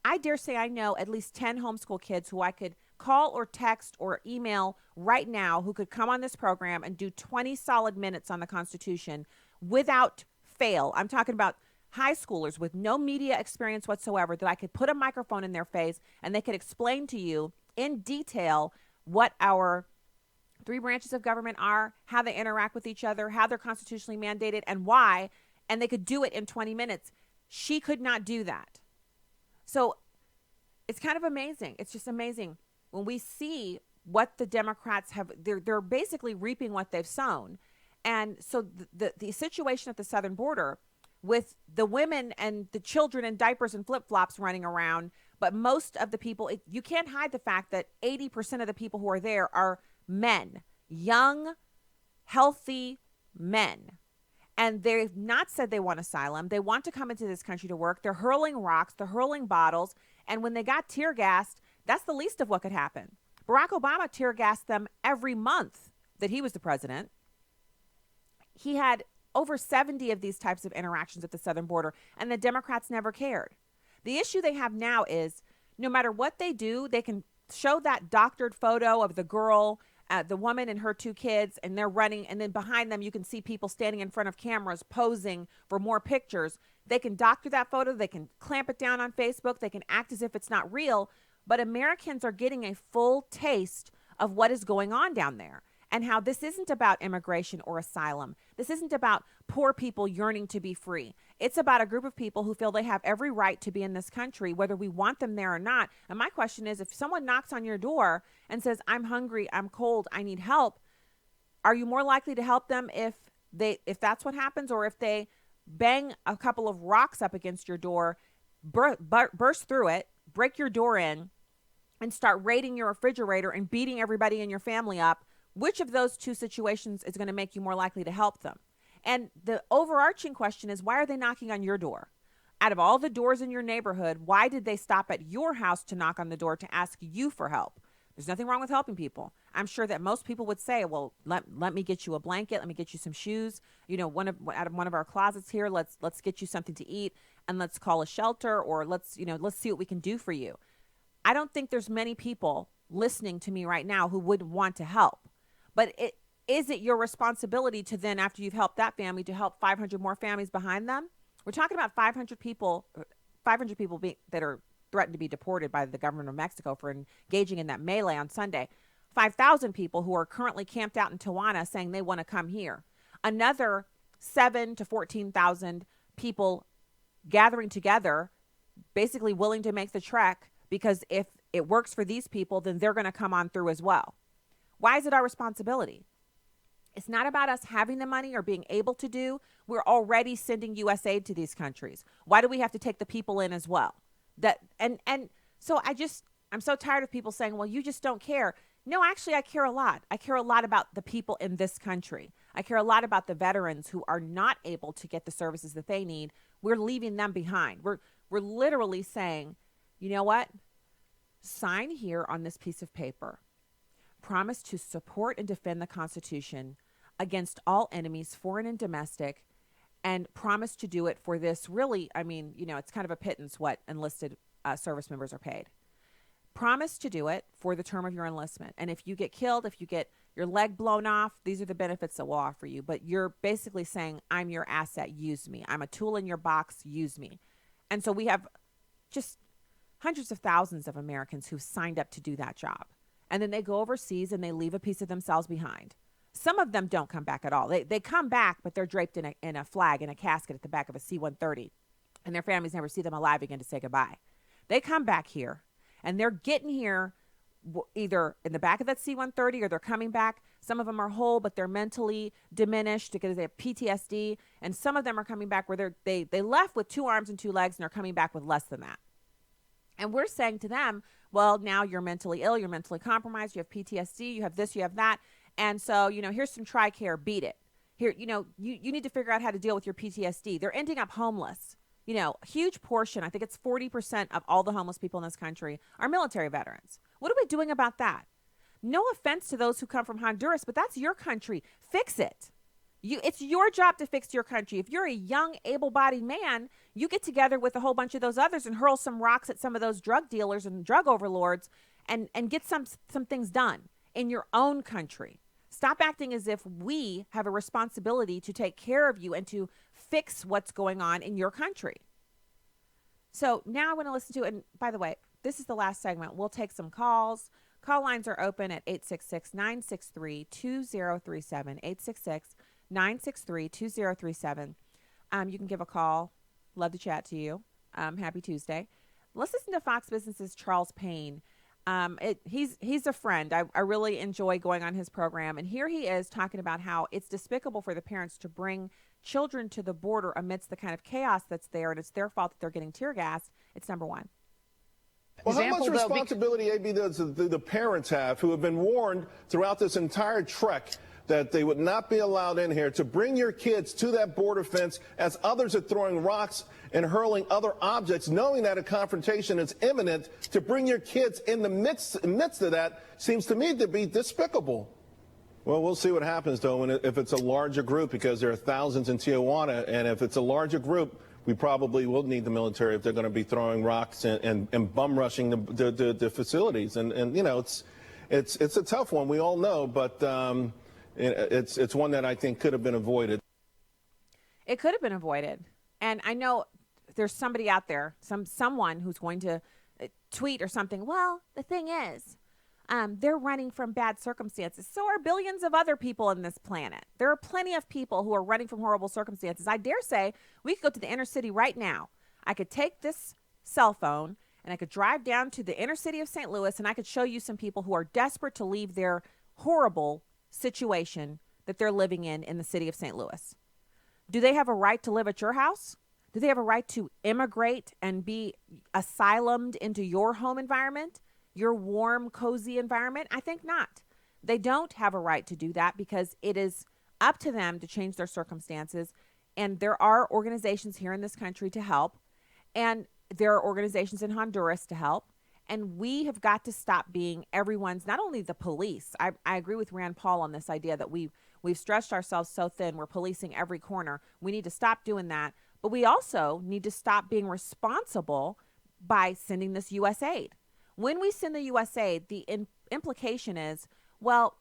I dare say I know at least 10 homeschool kids who I could call or text or email right now who could come on this program and do 20 solid minutes on the Constitution without fail. I'm talking about high schoolers with no media experience whatsoever that I could put a microphone in their face and they could explain to you in detail what our 3 branches of government are, how they interact with each other, how they're constitutionally mandated, and why, and they could do it in 20 minutes. She could not do that. So it's kind of amazing. It's just amazing when we see what the Democrats have. They're basically reaping what they've sown. And so the situation at the southern border with the women and the children in diapers and flip-flops running around, but most of the people, you can't hide the fact that 80% of the people who are there are men, young, healthy men. And they've not said they want asylum. They want to come into this country to work. They're hurling rocks. They're hurling bottles. And when they got tear gassed, that's the least of what could happen. Barack Obama tear gassed them every month that he was the president. He had over 70 of these types of interactions at the southern border, and the Democrats never cared. The issue they have now is no matter what they do, they can show that doctored photo of the girl, the woman and her 2 kids, and they're running, and then behind them you can see people standing in front of cameras posing for more pictures. They can doctor that photo. They can clamp it down on Facebook. They can act as if it's not real. But Americans are getting a full taste of what is going on down there and how this isn't about immigration or asylum. This isn't about poor people yearning to be free. It's about a group of people who feel they have every right to be in this country, whether we want them there or not. And my question is, if someone knocks on your door and says, I'm hungry, I'm cold, I need help, are you more likely to help them if that's what happens, or if they bang a couple of rocks up against your door, burst through it, break your door in, and start raiding your refrigerator and beating everybody in your family up? Which of those 2 situations is going to make you more likely to help them? And the overarching question is, why are they knocking on your door? Out of all the doors in your neighborhood, why did they stop at your house to knock on the door to ask you for help? There's nothing wrong with helping people. I'm sure that most people would say, well, let me get you a blanket. Let me get you some shoes. You know, out of one of our closets here, let's get you something to eat, and let's call a shelter, or let's see what we can do for you. I don't think there's many people listening to me right now who wouldn't want to help. But is it your responsibility to then, after you've helped that family, to help 500 more families behind them? We're talking about 500 people that are threatened to be deported by the government of Mexico for engaging in that melee on Sunday. 5,000 people who are currently camped out in Tijuana saying they want to come here. Another 7,000 to 14,000 people gathering together, basically willing to make the trek, because if it works for these people, then they're going to come on through as well. Why is it our responsibility? It's not about us having the money or being able to do. We're already sending U.S. aid to these countries. Why do we have to take the people in as well? So I'm so tired of people saying, well, you just don't care. No, actually, I care a lot. I care a lot about the people in this country. I care a lot about the veterans who are not able to get the services that they need. We're leaving them behind. We're literally saying, you know what? Sign here on this piece of paper. Promise to support and defend the Constitution against all enemies, foreign and domestic, and promise to do it for this really, it's kind of a pittance what enlisted service members are paid. Promise to do it for the term of your enlistment. And if you get killed, if you get your leg blown off, these are the benefits that we'll offer you. But you're basically saying, I'm your asset, use me. I'm a tool in your box, use me. And so we have just hundreds of thousands of Americans who've signed up to do that job. And then they go overseas and they leave a piece of themselves behind. Some of them don't come back at all. They come back, but they're draped in a flag, in a casket at the back of a C-130. And their families never see them alive again to say goodbye. They come back here, and they're getting here either in the back of that C-130 or they're coming back. Some of them are whole, but they're mentally diminished because they have PTSD. And some of them are coming back where they left with 2 arms and 2 legs, and they're coming back with less than that. And we're saying to them, well, now you're mentally ill, you're mentally compromised, you have PTSD, you have this, you have that. And so, here's some TRICARE, beat it. Here, you need to figure out how to deal with your PTSD. They're ending up homeless. Huge portion, I think it's 40% of all the homeless people in this country are military veterans. What are we doing about that? No offense to those who come from Honduras, but that's your country. Fix it. It's your job to fix your country. If you're a young, able-bodied man, you get together with a whole bunch of those others and hurl some rocks at some of those drug dealers and drug overlords and get some things done in your own country. Stop acting as if we have a responsibility to take care of you and to fix what's going on in your country. So now I want to listen to, and by the way, this is the last segment. We'll take some calls. Call lines are open at 866-963-2037, 866-963-2037. You can give a call. Love to chat to you. Happy Tuesday. Let's listen to Fox Business's Charles Payne. He's a friend. I really enjoy going on his program. And here he is talking about how it's despicable for the parents to bring children to the border amidst the kind of chaos that's there, and it's their fault that they're getting tear gassed. It's number one. Well, how much responsibility, AB, does the parents have who have been warned throughout this entire trek that they would not be allowed in here to bring your kids to that border fence as others are throwing rocks and hurling other objects, knowing that a confrontation is imminent? To bring your kids in the midst of that seems to me to be despicable. Well, we'll see what happens, though, if it's a larger group, because there are thousands in Tijuana, and if it's a larger group, we probably will need the military if they're going to be throwing rocks and bum rushing the facilities. And you know, it's a tough one. We all know, but it's one that I think could have been avoided. It could have been avoided. And I know there's somebody out there, someone who's going to tweet or something. Well, the thing is, they're running from bad circumstances. So are billions of other people on this planet. There are plenty of people who are running from horrible circumstances. I dare say we could go to the inner city right now. I could take this cell phone and I could drive down to the inner city of St. Louis, and I could show you some people who are desperate to leave their horrible situation that they're living in the city of St. Louis. Do they have a right to live at your house? Do they have a right to immigrate and be asylumed into your home environment? Your warm, cozy environment? I think not. They don't have a right to do that because it is up to them to change their circumstances. And there are organizations here in this country to help. And there are organizations in Honduras to help. And we have got to stop being everyone's, not only the police. I agree with Rand Paul on this idea that we've stretched ourselves so thin. We're policing every corner. We need to stop doing that. But we also need to stop being responsible by sending this U.S. aid. When we send the U.S. aid, the implication is, well,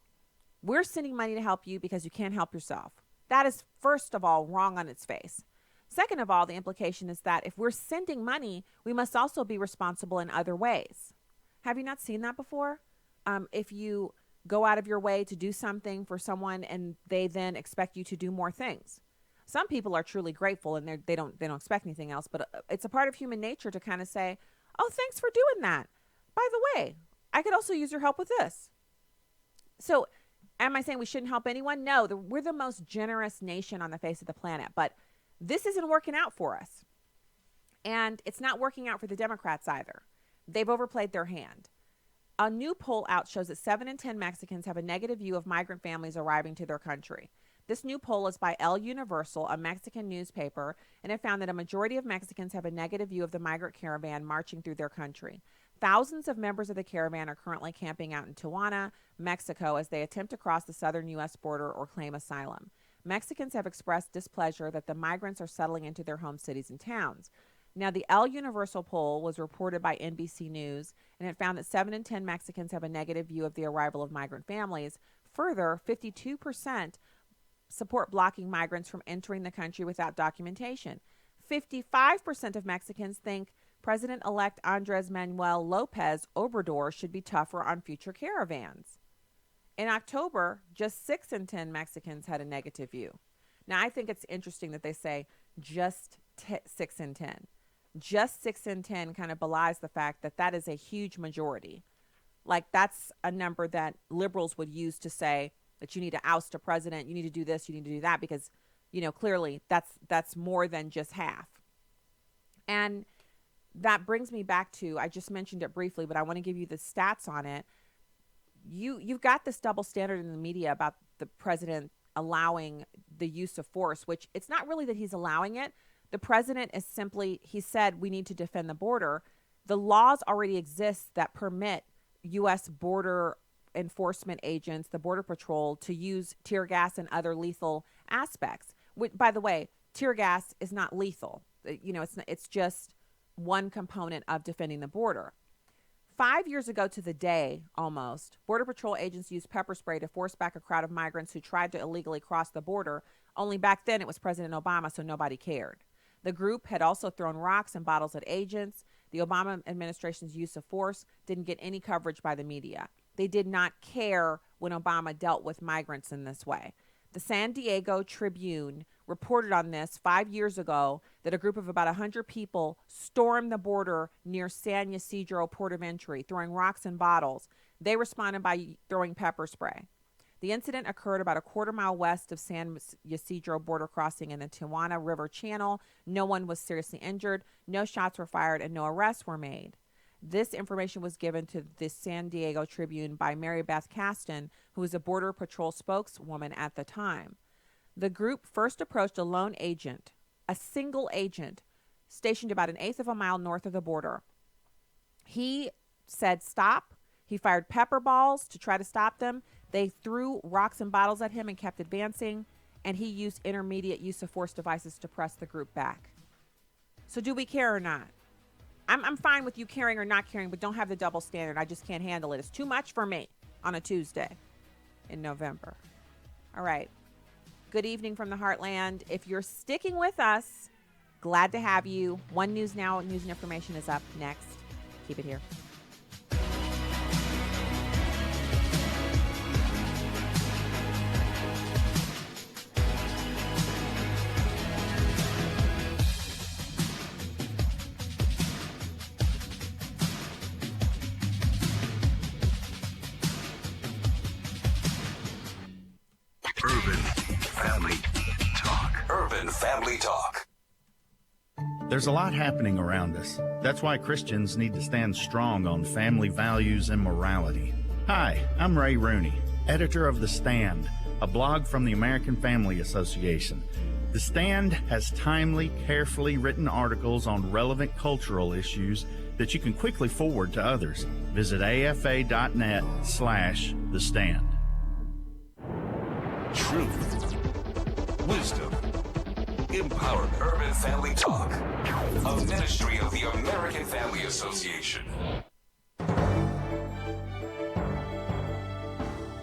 we're sending money to help you because you can't help yourself. That is, first of all, wrong on its face. Second of all, the implication is that if we're sending money, we must also be responsible in other ways. Have you not seen that before? If you go out of your way to do something for someone and they then expect you to do more things. Some people are truly grateful and they don't expect anything else, but it's a part of human nature to kind of say, oh, thanks for doing that. By the way, I could also use your help with this. So am I saying we shouldn't help anyone? No, we're the most generous nation on the face of the planet, but this isn't working out for us. And it's not working out for the Democrats either. They've overplayed their hand. A new poll out shows that 7 in 10 Mexicans have a negative view of migrant families arriving to their country. This new poll is by El Universal, a Mexican newspaper, and it found that a majority of Mexicans have a negative view of the migrant caravan marching through their country. Thousands of members of the caravan are currently camping out in Tijuana, Mexico, as they attempt to cross the southern U.S. border or claim asylum. Mexicans have expressed displeasure that the migrants are settling into their home cities and towns. Now, the El Universal poll was reported by NBC News, and it found that 7 in 10 Mexicans have a negative view of the arrival of migrant families. Further, 52% support blocking migrants from entering the country without documentation. 55% of Mexicans think President-elect Andres Manuel López Obrador should be tougher on future caravans. In October, just 6 in 10 Mexicans had a negative view. Now, I think it's interesting that they say just 6 in 10. Just 6 in 10 kind of belies the fact that that is a huge majority. Like, that's a number that liberals would use to say that you need to oust a president, you need to do this, you need to do that, because, you know, clearly that's more than just half. And that brings me back to, I just mentioned it briefly, but I want to give you the stats on it. You've got this double standard in the media about the president allowing the use of force, which it's not really that he's allowing it. The president is simply, he said we need to defend the border. The laws already exist that permit U.S. border enforcement agents, the Border Patrol, to use tear gas and other lethal aspects. By the way, tear gas is not lethal. It's just one component of defending the border. 5 years ago to the day, almost, Border Patrol agents used pepper spray to force back a crowd of migrants who tried to illegally cross the border. Only back then it was President Obama, so nobody cared. The group had also thrown rocks and bottles at agents. The Obama administration's use of force didn't get any coverage by the media. They did not care when Obama dealt with migrants in this way. The San Diego Tribune reported on this 5 years ago, that a group of about 100 people stormed the border near San Ysidro port of entry, throwing rocks and bottles. They responded by throwing pepper spray. The incident occurred about a quarter-mile west of San Ysidro border crossing in the Tijuana River Channel. No one was seriously injured, no shots were fired, and no arrests were made. This information was given to the San Diego Tribune by Mary Beth Caston, who was a Border Patrol spokeswoman at the time. The group first approached a lone agent, a single agent, stationed about an eighth of a mile north of the border. He said stop. He fired pepper balls to try to stop them. They threw rocks and bottles at him and kept advancing, and he used intermediate use of force devices to press the group back. So do we care or not? I'm fine with you caring or not caring, but don't have the double standard. I just can't handle it. It's too much for me on a Tuesday in November. All right. Good evening from the Heartland. If you're sticking with us, glad to have you. One News Now news and information is up next. Keep it here. Urban Family Talk. There's a lot happening around us. That's why Christians need to stand strong on family values and morality. Hi, I'm Ray Rooney, editor of The Stand, a blog from the American Family Association. The Stand has timely, carefully written articles on relevant cultural issues that you can quickly forward to others. Visit afa.net/The Stand. Truth, wisdom, empowerment. Urban Family Talk, a ministry of the American Family Association.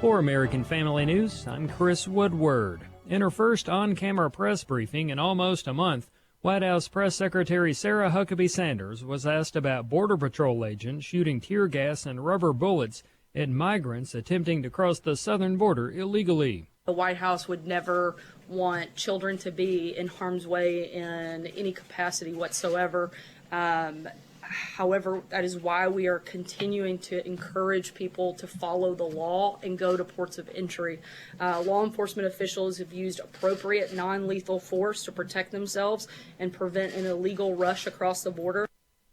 For American Family News, I'm Chris Woodward. In her first on-camera press briefing in almost a month, White House Press Secretary Sarah Huckabee Sanders was asked about Border Patrol agents shooting tear gas and rubber bullets at migrants attempting to cross the southern border illegally. The White House would never want children to be in harm's way in any capacity whatsoever. However, that is why we are continuing to encourage people to follow the law and go to ports of entry. Law enforcement officials have used appropriate non-lethal force to protect themselves and prevent an illegal rush across the border.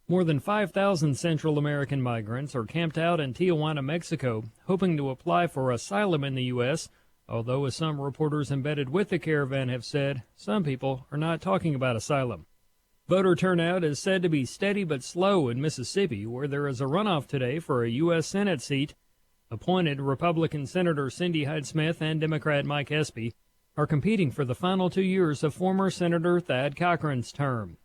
More than 5,000 Central American migrants are camped out in Tijuana, Mexico, hoping to apply for asylum in the U.S., although, as some reporters embedded with the caravan have said, some people are not talking about asylum. Voter turnout is said to be steady but slow in Mississippi, where there is a runoff today for a U.S. Senate seat. Appointed Republican Senator Cindy Hyde-Smith and Democrat Mike Espy are competing for the final 2 years of former Senator Thad Cochran's term.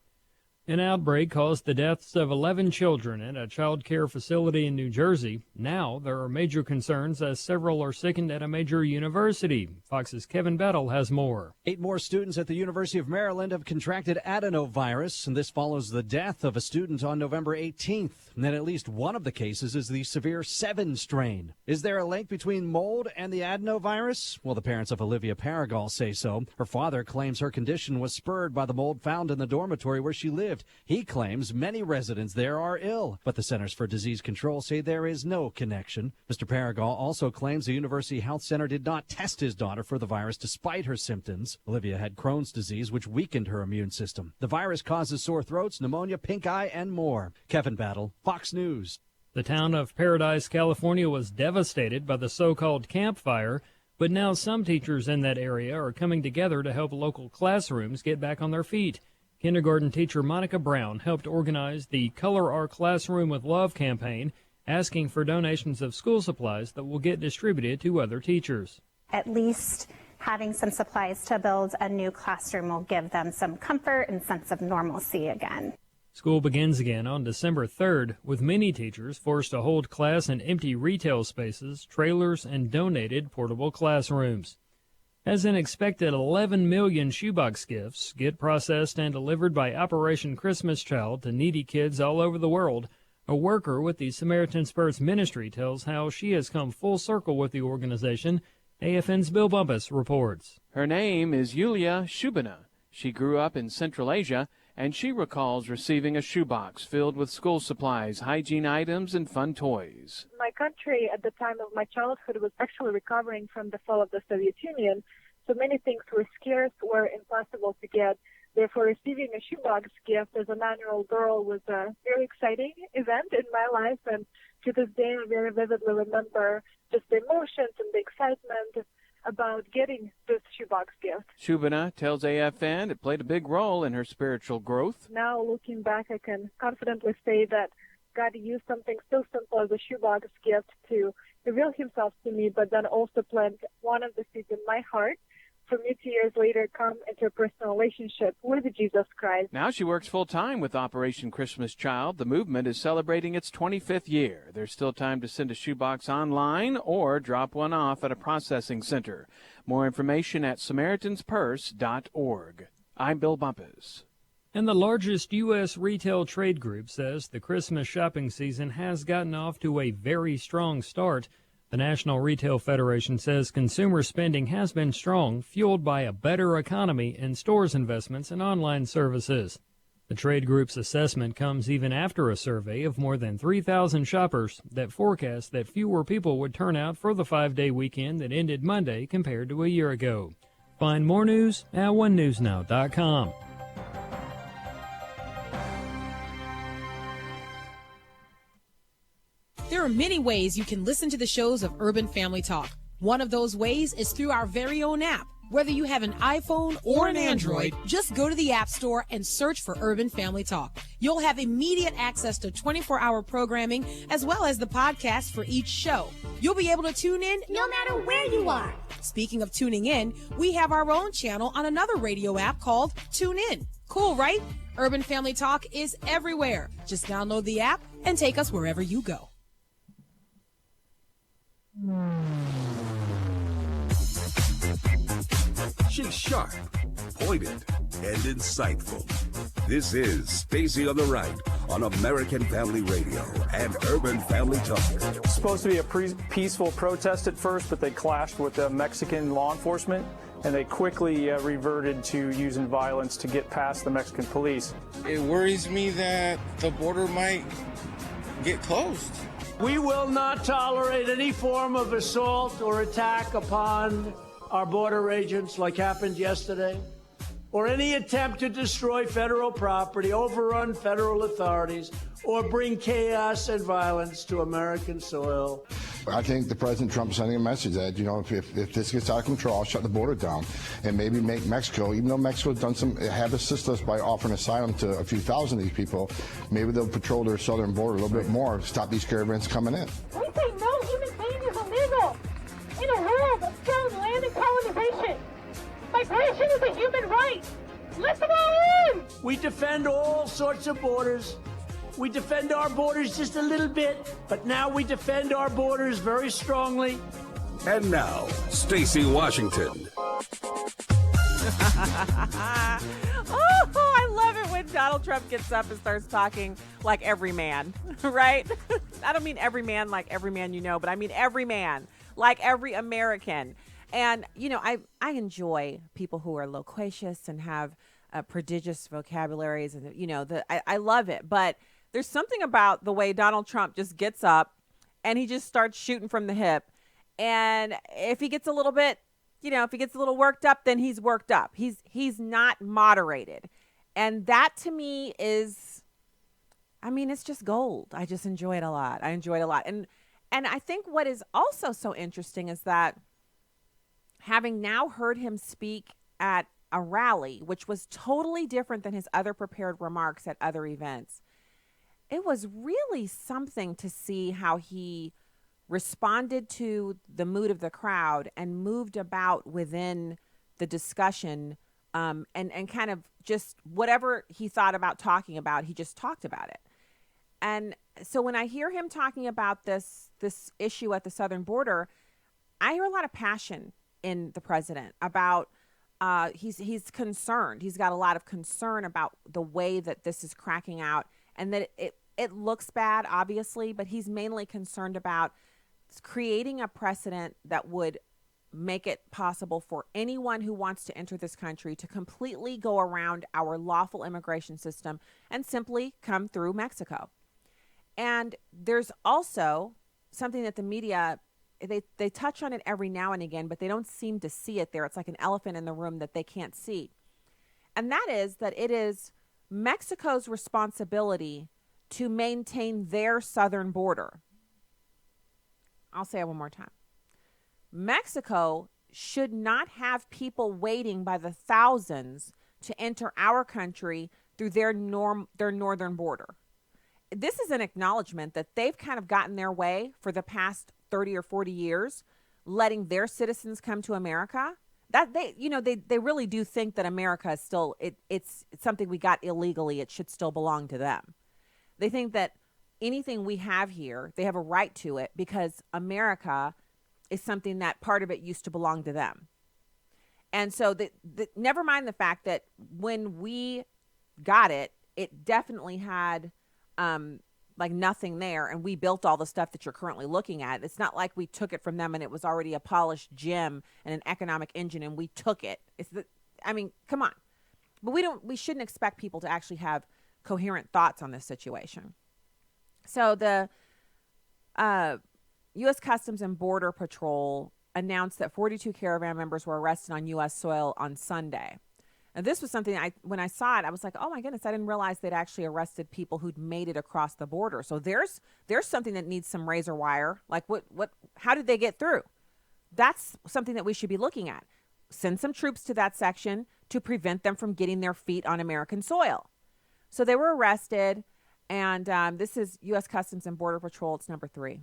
An outbreak caused the deaths of 11 children at a child care facility in New Jersey. Now there are major concerns as several are sickened at a major university. Fox's Kevin Bettle has more. 8 more students at the University of Maryland have contracted adenovirus, and this follows the death of a student on November 18th. And then at least one of the cases is the severe 7 strain. Is there a link between mold and the adenovirus? Well, the parents of Olivia Paragal say so. Her father claims her condition was spurred by the mold found in the dormitory where she lived. He claims many residents there are ill, but the Centers for Disease Control say there is no connection. Mr. Paragal also claims the University Health Center did not test his daughter for the virus despite her symptoms. Olivia had Crohn's disease, which weakened her immune system. The virus causes sore throats, pneumonia, pink eye, and more. Kevin Battle, Fox News. The town of Paradise, California was devastated by the so-called Camp Fire, but now some teachers in that area are coming together to help local classrooms get back on their feet. Kindergarten teacher Monica Brown helped organize the Color Our Classroom with Love campaign asking for donations of school supplies that will get distributed to other teachers. At least having some supplies to build a new classroom will give them some comfort and sense of normalcy again. School begins again on December 3rd, with many teachers forced to hold class in empty retail spaces, trailers, and donated portable classrooms. As an expected 11 million shoebox gifts get processed and delivered by Operation Christmas Child to needy kids all over the world, a worker with the Samaritan's Purse ministry tells how she has come full circle with the organization. AFN's Bill Bumpus reports. Her name is Yulia Shubina. She grew up in Central Asia, and she recalls receiving a shoebox filled with school supplies, hygiene items, and fun toys. My country at the time of my childhood was actually recovering from the fall of the Soviet Union, so many things were scarce or impossible to get. Therefore, receiving a shoebox gift as a 9-year-old girl was a very exciting event in my life, and to this day I very vividly remember just the emotions and the excitement about getting this shoebox gift. Shubina tells AFN it played a big role in her spiritual growth. Now, looking back, I can confidently say that God used something so simple as a shoebox gift to reveal himself to me, but then also plant one of the seeds in my heart for me to years later come into a personal relationship with Jesus Christ. Now she works full-time with Operation Christmas Child. The movement is celebrating its 25th year. There's still time to send a shoebox online or drop one off at a processing center. More information at SamaritansPurse.org. I'm Bill Bumpus. And the largest U.S. retail trade group says the Christmas shopping season has gotten off to a very strong start. The National Retail Federation says consumer spending has been strong, fueled by a better economy and stores investments in online services. The trade group's assessment comes even after a survey of more than 3,000 shoppers that forecast that fewer people would turn out for the 5-day weekend that ended Monday compared to a year ago. Find more news at onenewsnow.com. There are many ways you can listen to the shows of Urban Family Talk. One of those ways is through our very own app. Whether you have an iPhone or an Android, just go to the App Store and search for Urban Family Talk. You'll have immediate access to 24-hour programming as well as the podcast for each show. You'll be able to tune in no matter where you are. Speaking of tuning in, we have our own channel on another radio app called Tune In. Cool, right? Urban Family Talk is everywhere. Just download the app and take us wherever you go. She's sharp, pointed, and insightful. This is Stacy on the Right on American Family Radio and Urban Family Talk. It's supposed to be a peaceful protest at first, but they clashed with Mexican law enforcement, and they quickly reverted to using violence to get past the Mexican police. It worries me that the border might get closed. We will not tolerate any form of assault or attack upon our border agents like happened yesterday, or any attempt to destroy federal property, overrun federal authorities, or bring chaos and violence to American soil. I think the President Trump is sending a message that, if this gets out of control, I'll shut the border down and maybe make Mexico, even though Mexico has have assisted us by offering asylum to a few thousand of these people, maybe they'll patrol their southern border a little bit more, stop these caravans coming in. We say no human being is illegal. In a world of strong land and colonization, migration is a human right. Let them all in! We defend all sorts of borders. We defend our borders just a little bit, but now we defend our borders very strongly. And now, Stacy Washington. I love it when Donald Trump gets up and starts talking like every man, right? I don't mean every man like every man you know, but I mean every man, like every American. And, I enjoy people who are loquacious and have prodigious vocabularies. And, I love it. But there's something about the way Donald Trump just gets up and he just starts shooting from the hip. And if he gets a little bit, if he gets a little worked up, then he's worked up. He's not moderated. And that to me is, it's just gold. I just enjoy it a lot. I enjoy it a lot. And I think what is also so interesting is that having now heard him speak at a rally, which was totally different than his other prepared remarks at other events, it was really something to see how he responded to the mood of the crowd and moved about within the discussion, and kind of just whatever he thought about talking about, he just talked about it. And so when I hear him talking about this issue at the southern border, I hear a lot of passion in the president about he's concerned. He's got a lot of concern about the way that this is cracking out, and that it looks bad, obviously, but he's mainly concerned about creating a precedent that would make it possible for anyone who wants to enter this country to completely go around our lawful immigration system and simply come through Mexico. And there's also something that the media, they touch on it every now and again, but they don't seem to see it there. It's like an elephant in the room that they can't see. And that is that it is Mexico's responsibility to maintain their southern border. I'll say it one more time. Mexico should not have people waiting by the thousands to enter our country through their northern border. This is an acknowledgement that they've kind of gotten their way for the past 30 or 40 years, letting their citizens come to America. That they really do think that America is still, it's something we got illegally. It should still belong to them. They think that anything we have here, they have a right to it because America is something that part of it used to belong to them. And so never mind the fact that when we got it, it definitely had like nothing there, and we built all the stuff that you're currently looking at. It's not like we took it from them and it was already a polished gem and an economic engine and we took it. Come on. But we shouldn't expect people to actually have coherent thoughts on this situation. So the U.S. Customs and Border Patrol announced that 42 caravan members were arrested on U.S. soil on Sunday. And this was something when I saw it, I was like, oh my goodness, I didn't realize they'd actually arrested people who'd made it across the border. So there's something that needs some razor wire. Like how did they get through? That's something that we should be looking at. Send some troops to that section to prevent them from getting their feet on American soil. So they were arrested, and this is U.S. Customs and Border Patrol. It's number 3.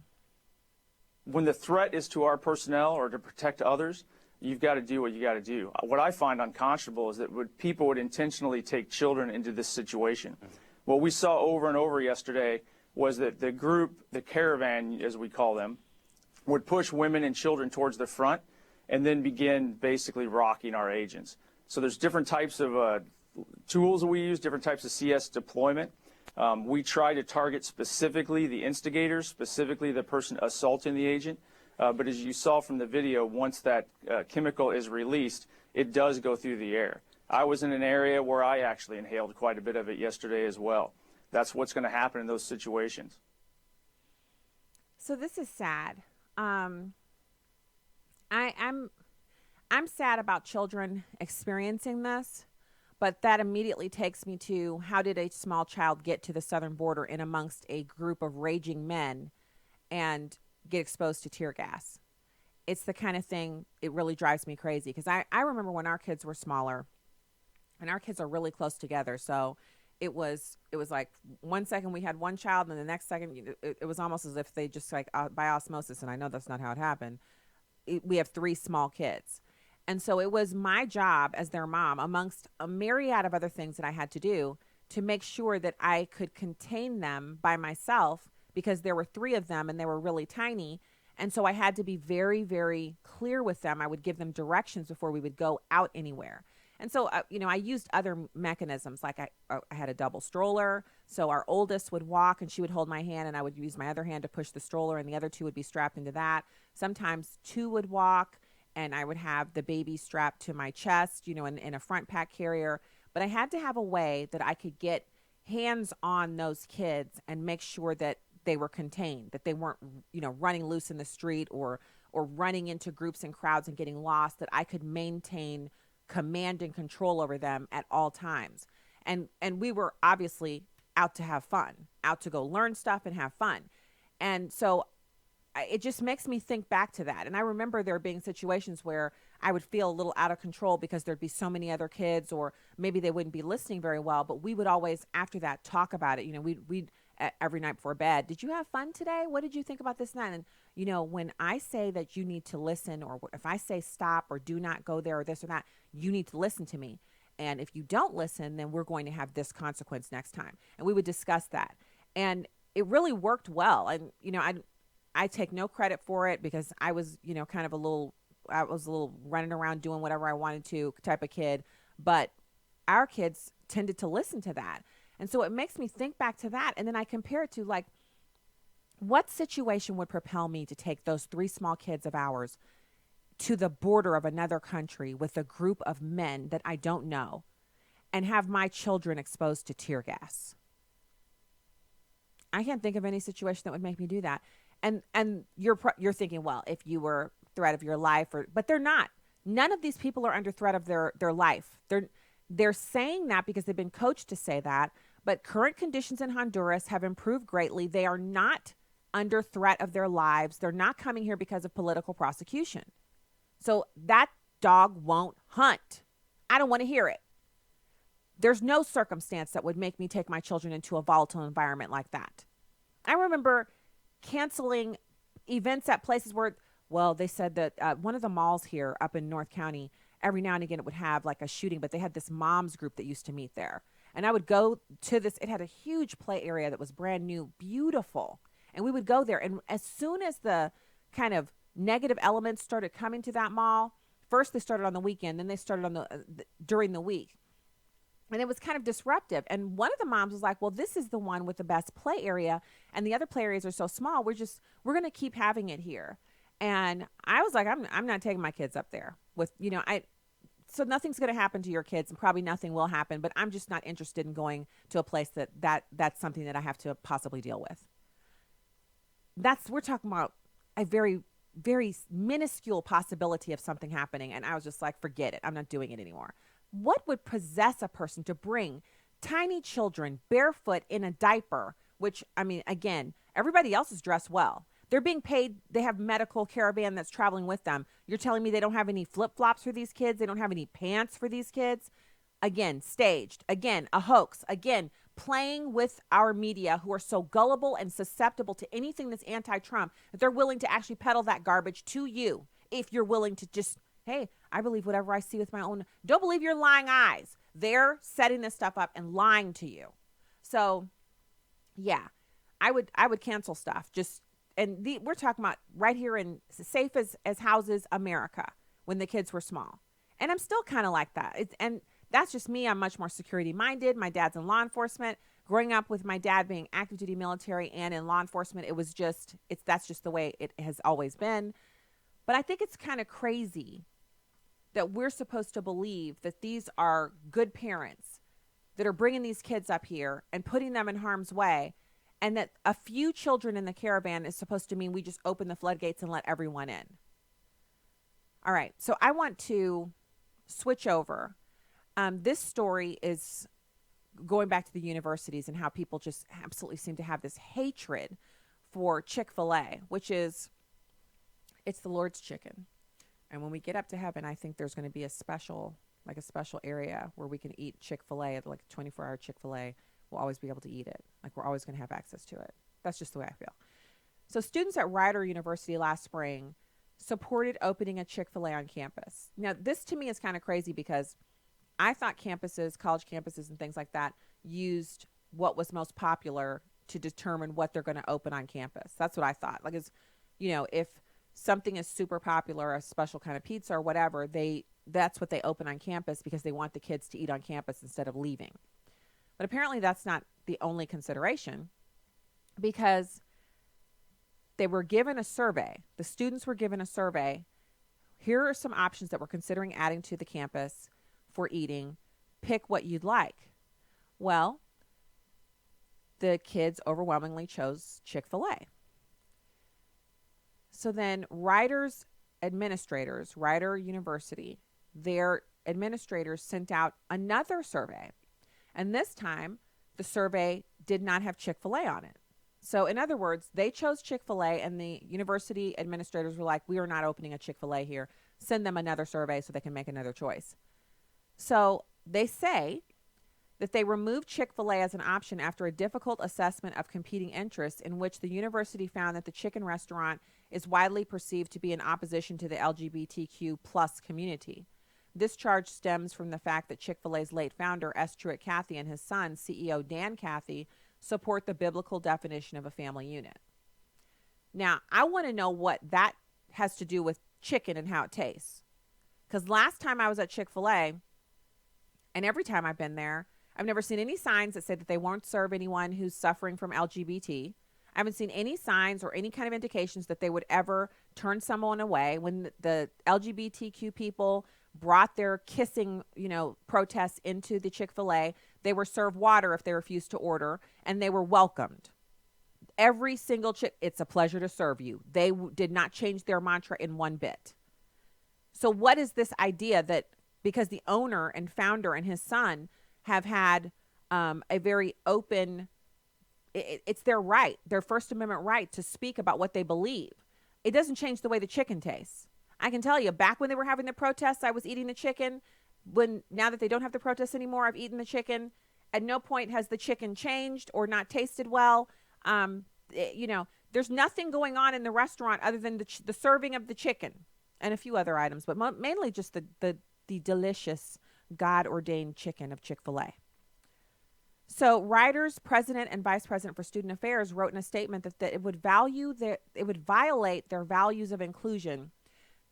When the threat is to our personnel or to protect others, you've got to do what you got to do. What I find unconscionable is that people would intentionally take children into this situation. What we saw over and over yesterday was that the group, the caravan, as we call them, would push women and children towards the front and then begin basically rocking our agents. So there's different types of tools that we use, different types of CS deployment. We try to target specifically the instigators, specifically the person assaulting the agent. But as you saw from the video, once that chemical is released, it does go through the air. I was in an area where I actually inhaled quite a bit of it yesterday as well. That's what's going to happen in those situations. So this is sad. I'm sad about children experiencing this, but that immediately takes me to how did a small child get to the southern border in amongst a group of raging men and get exposed to tear gas? It's the kind of thing, it really drives me crazy because I remember when our kids were smaller, and our kids are really close together. So it was like 1 second we had one child and the next second it was almost as if they just like by osmosis, and I know that's not how it happened. We have 3 small kids. And so it was my job as their mom, amongst a myriad of other things that I had to do, to make sure that I could contain them by myself because there were 3 of them and they were really tiny. And so I had to be very, very clear with them. I would give them directions before we would go out anywhere. And so, I used other mechanisms. Like I had a double stroller. So our oldest would walk and she would hold my hand and I would use my other hand to push the stroller and the other 2 would be strapped into that. Sometimes 2 would walk and I would have the baby strapped to my chest, in a front pack carrier. But I had to have a way that I could get hands on those kids and make sure that they were contained, that they weren't, running loose in the street or running into groups and crowds and getting lost, that I could maintain command and control over them at all times. And we were obviously out to have fun, out to go learn stuff and have fun. And so it just makes me think back to that. And I remember there being situations where I would feel a little out of control because there'd be so many other kids, or maybe they wouldn't be listening very well, but we would always, after that, talk about it. We'd every night before bed, did you have fun today? What did you think about this and that? And, you know, when I say that you need to listen, or if I say stop or do not go there or this or that, you need to listen to me. And if you don't listen, then we're going to have this consequence next time. And we would discuss that. And it really worked well. And, you know, I take no credit for it because I was, you know, I was a little running around doing whatever I wanted to type of kid. But our kids tended to listen to that. And so it makes me think back to that. And then I compare it to, like, what situation would propel me to take those 3 small kids of ours to the border of another country with a group of men that I don't know and have my children exposed to tear gas? I can't think of any situation that would make me do that. And you're thinking, well, if you were threat of your life, but they're not. None of these people are under threat of their life. They're saying that because they've been coached to say that. But current conditions in Honduras have improved greatly. They are not under threat of their lives. They're not coming here because of political prosecution. So that dog won't hunt. I don't want to hear it. There's no circumstance that would make me take my children into a volatile environment like that. I remember canceling events at places where, well, they said that one of the malls here up in North County, every now and again it would have like a shooting, but they had this moms group that used to meet there. And I would go to this. It had a huge play area that was brand new, beautiful. And we would go there. And as soon as the kind of negative elements started coming to that mall, first they started on the weekend, then they started on during the week. And it was kind of disruptive. And one of the moms was like, well, this is the one with the best play area. And the other play areas are so small. We're going to keep having it here. And I was like, I'm not taking my kids up there with, you know, so nothing's going to happen to your kids and probably nothing will happen, but I'm just not interested in going to a place that's something that I have to possibly deal with. We're talking about a very, very minuscule possibility of something happening. And I was just like, forget it. I'm not doing it anymore. What would possess a person to bring tiny children barefoot in a diaper, which, I mean, again, everybody else is dressed well. They're being paid. They have medical caravan that's traveling with them. You're telling me they don't have any flip-flops for these kids? They don't have any pants for these kids? Again, staged. Again, a hoax. Again, playing with our media who are so gullible and susceptible to anything that's anti-Trump that they're willing to actually peddle that garbage to you if you're willing to just, hey, I believe whatever I see with my own. Don't believe your lying eyes. They're setting this stuff up and lying to you. So, yeah, I would cancel stuff. We're talking about right here in safe as houses, America, when the kids were small. And I'm still kind of like that. And that's just me. I'm much more security minded. My dad's in law enforcement. Growing up with my dad being active duty military and in law enforcement, that's just the way it has always been. But I think it's kind of crazy that we're supposed to believe that these are good parents that are bringing these kids up here and putting them in harm's way, and that a few children in the caravan is supposed to mean we just open the floodgates and let everyone in. All right, so I want to switch over. This story is going back to the universities and how people just absolutely seem to have this hatred for Chick-fil-A, it's the Lord's chicken. And when we get up to heaven, I think there's going to be a special area where we can eat Chick-fil-A, like a 24-hour Chick-fil-A. We'll always be able to eat it. Like, we're always going to have access to it. That's just the way I feel. So students at Rider University last spring supported opening a Chick-fil-A on campus. Now, this to me is kind of crazy because I thought campuses, college campuses and things like that, used what was most popular to determine what they're going to open on campus. That's what I thought. Like, if something is super popular, a special kind of pizza or whatever, that's what they open on campus because they want the kids to eat on campus instead of leaving. But apparently that's not the only consideration, because they were given a survey. The students were given a survey. Here are some options that we're considering adding to the campus for eating. Pick what you'd like. Well, the kids overwhelmingly chose Chick-fil-A. So then Rider University, their administrators sent out another survey. And this time, the survey did not have Chick-fil-A on it. So in other words, they chose Chick-fil-A, and the university administrators were like, we are not opening a Chick-fil-A here. Send them another survey so they can make another choice. So they say that they removed Chick-fil-A as an option after a difficult assessment of competing interests in which the university found that the chicken restaurant is widely perceived to be in opposition to the LGBTQ plus community. This charge stems from the fact that Chick-fil-A's late founder, S. Truett Cathy, and his son, CEO Dan Cathy, support the biblical definition of a family unit. Now, I want to know what that has to do with chicken and how it tastes. Because last time I was at Chick-fil-A, and every time I've been there, I've never seen any signs that say that they won't serve anyone who's suffering from LGBT. I haven't seen any signs or any kind of indications that they would ever turn someone away. When the LGBTQ people brought their kissing, protests into the Chick-fil-A, they were served water if they refused to order, and they were welcomed. Every single it's a pleasure to serve you. They did not change their mantra in one bit. So what is this idea that because the owner and founder and his son have had a very open, it's their right, their First Amendment right to speak about what they believe. It doesn't change the way the chicken tastes. I can tell you, back when they were having the protests, I was eating the chicken. Now that they don't have the protests anymore, I've eaten the chicken. At no point has the chicken changed or not tasted well. There's nothing going on in the restaurant other than the serving of the chicken and a few other items, but mainly just the delicious God-ordained chicken of Chick-fil-A. So Ryder's president and vice president for student affairs wrote in a statement that it would violate their values of inclusion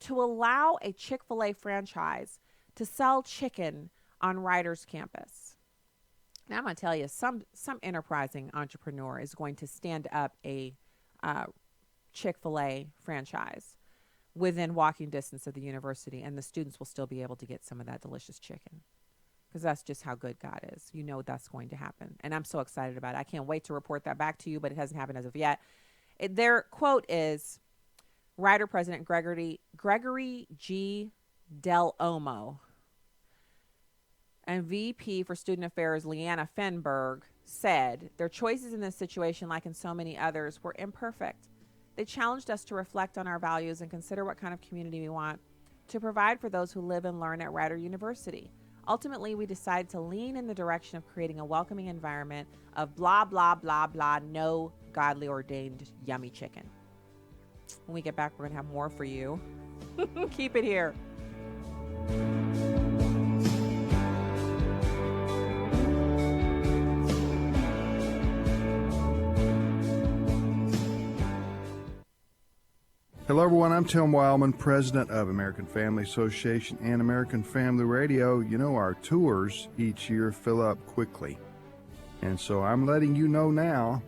to allow a Chick-fil-A franchise to sell chicken on Ryder's campus. Now I'm going to tell you, some enterprising entrepreneur is going to stand up a Chick-fil-A franchise within walking distance of the university, and the students will still be able to get some of that delicious chicken, because that's just how good God is. You know that's going to happen, and I'm so excited about it. I can't wait to report that back to you, but it hasn't happened as of yet. Their quote is, Ryder President Gregory G. Del Olmo and VP for Student Affairs Leanna Fenberg said, their choices in this situation, like in so many others, were imperfect. They challenged us to reflect on our values and consider what kind of community we want to provide for those who live and learn at Rider University. Ultimately, we decided to lean in the direction of creating a welcoming environment of blah, blah, blah, blah, no godly ordained yummy chicken. When we get back, we're going to have more for you. Keep it here. Hello, everyone. I'm Tim Wildman, president of American Family Association and American Family Radio. You know, our tours each year fill up quickly. And so I'm letting you know now,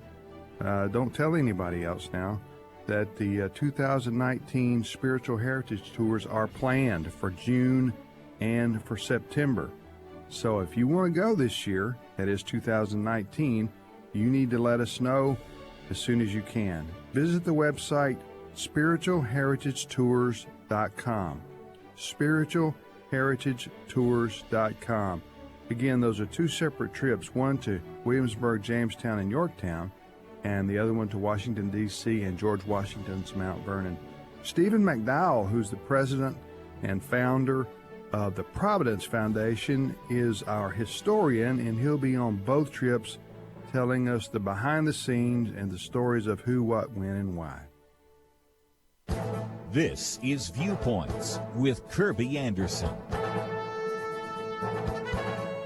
don't tell anybody else now, that the 2019 Spiritual Heritage Tours are planned for June and for September. So if you want to go this year, that is 2019, you need to let us know as soon as you can. Visit the website spiritualheritagetours.com. spiritualheritagetours.com. Again, those are two separate trips, one to Williamsburg, Jamestown, and Yorktown, and the other one to Washington, D.C. and George Washington's Mount Vernon. Stephen McDowell, who's the president and founder of the Providence Foundation, is our historian, and he'll be on both trips telling us the behind the scenes and the stories of who, what, when, and why. This is Viewpoints with Kirby Anderson.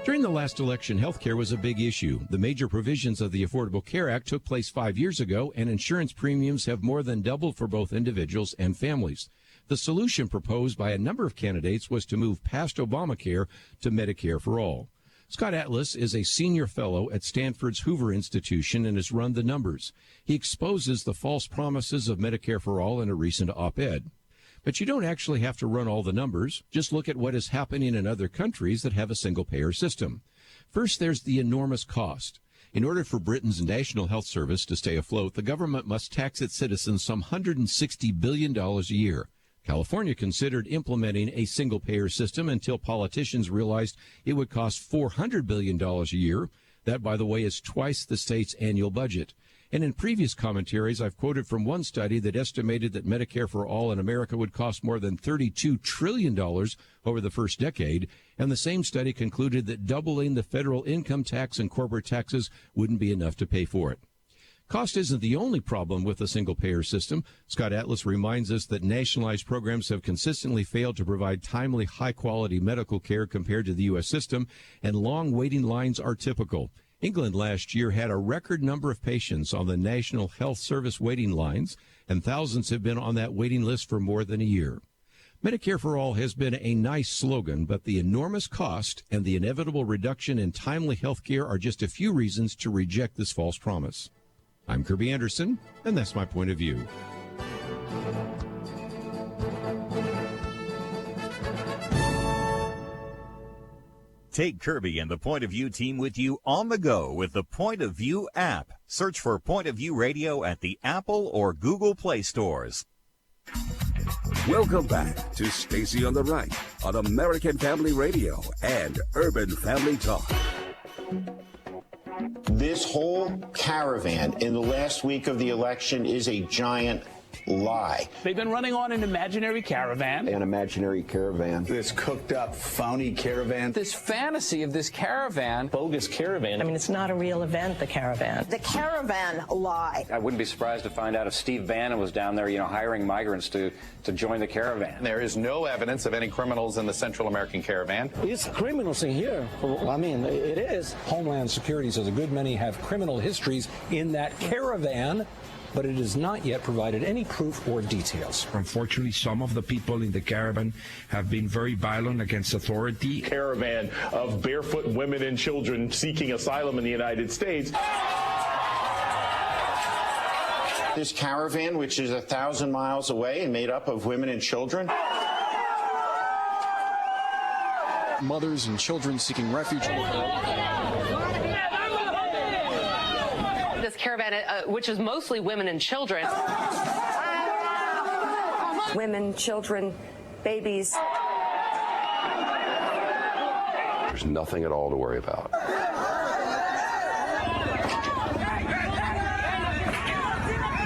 During the last election, health care was a big issue. The major provisions of the Affordable Care Act took place 5 years ago, and insurance premiums have more than doubled for both individuals and families. The solution proposed by a number of candidates was to move past Obamacare to Medicare for all. Scott Atlas is a senior fellow at Stanford's Hoover Institution and has run the numbers. He exposes the false promises of Medicare for all in a recent op-ed. But you don't actually have to run all the numbers. Just look at what is happening in other countries that have a single-payer system. First, there's the enormous cost. In order for Britain's National Health Service to stay afloat, the government must tax its citizens some $160 billion a year. California considered implementing a single-payer system until politicians realized it would cost $400 billion a year. That, by the way, is twice the state's annual budget. And in previous commentaries, I've quoted from one study that estimated that Medicare for All in America would cost more than $32 trillion over the first decade. And the same study concluded that doubling the federal income tax and corporate taxes wouldn't be enough to pay for it. Cost isn't the only problem with the single-payer system. Scott Atlas reminds us that nationalized programs have consistently failed to provide timely, high-quality medical care compared to the U.S. system, and long waiting lines are typical. England last year had a record number of patients on the National Health Service waiting lines, and thousands have been on that waiting list for more than a year. Medicare for All has been a nice slogan, but the enormous cost and the inevitable reduction in timely health care are just a few reasons to reject this false promise. I'm Kirby Anderson, and that's my point of view. Take Kirby and the Point of View team with you on the go with the Point of View app. Search for Point of View Radio at the Apple or Google Play stores. Welcome back to Stacy on the Right on American Family Radio and Urban Family Talk. This whole caravan in the last week of the election is a giant lie. They've been running on an imaginary caravan. An imaginary caravan. This cooked up, phony caravan. This fantasy of this caravan. Bogus caravan. I mean, it's not a real event, the caravan. The caravan lie. I wouldn't be surprised to find out if Steve Bannon was down there, hiring migrants to join the caravan. There is no evidence of any criminals in the Central American caravan. It's criminals in here. I mean, it is. Homeland Security says a good many have criminal histories in that caravan, but it has not yet provided any proof or details. Unfortunately, some of the people in the caravan have been very violent against authority. Caravan of barefoot women and children seeking asylum in the United States. This caravan, which is 1,000 miles away and made up of women and children. Mothers and children seeking refuge. This caravan, which is mostly women and children. Women, children, babies. There's nothing at all to worry about.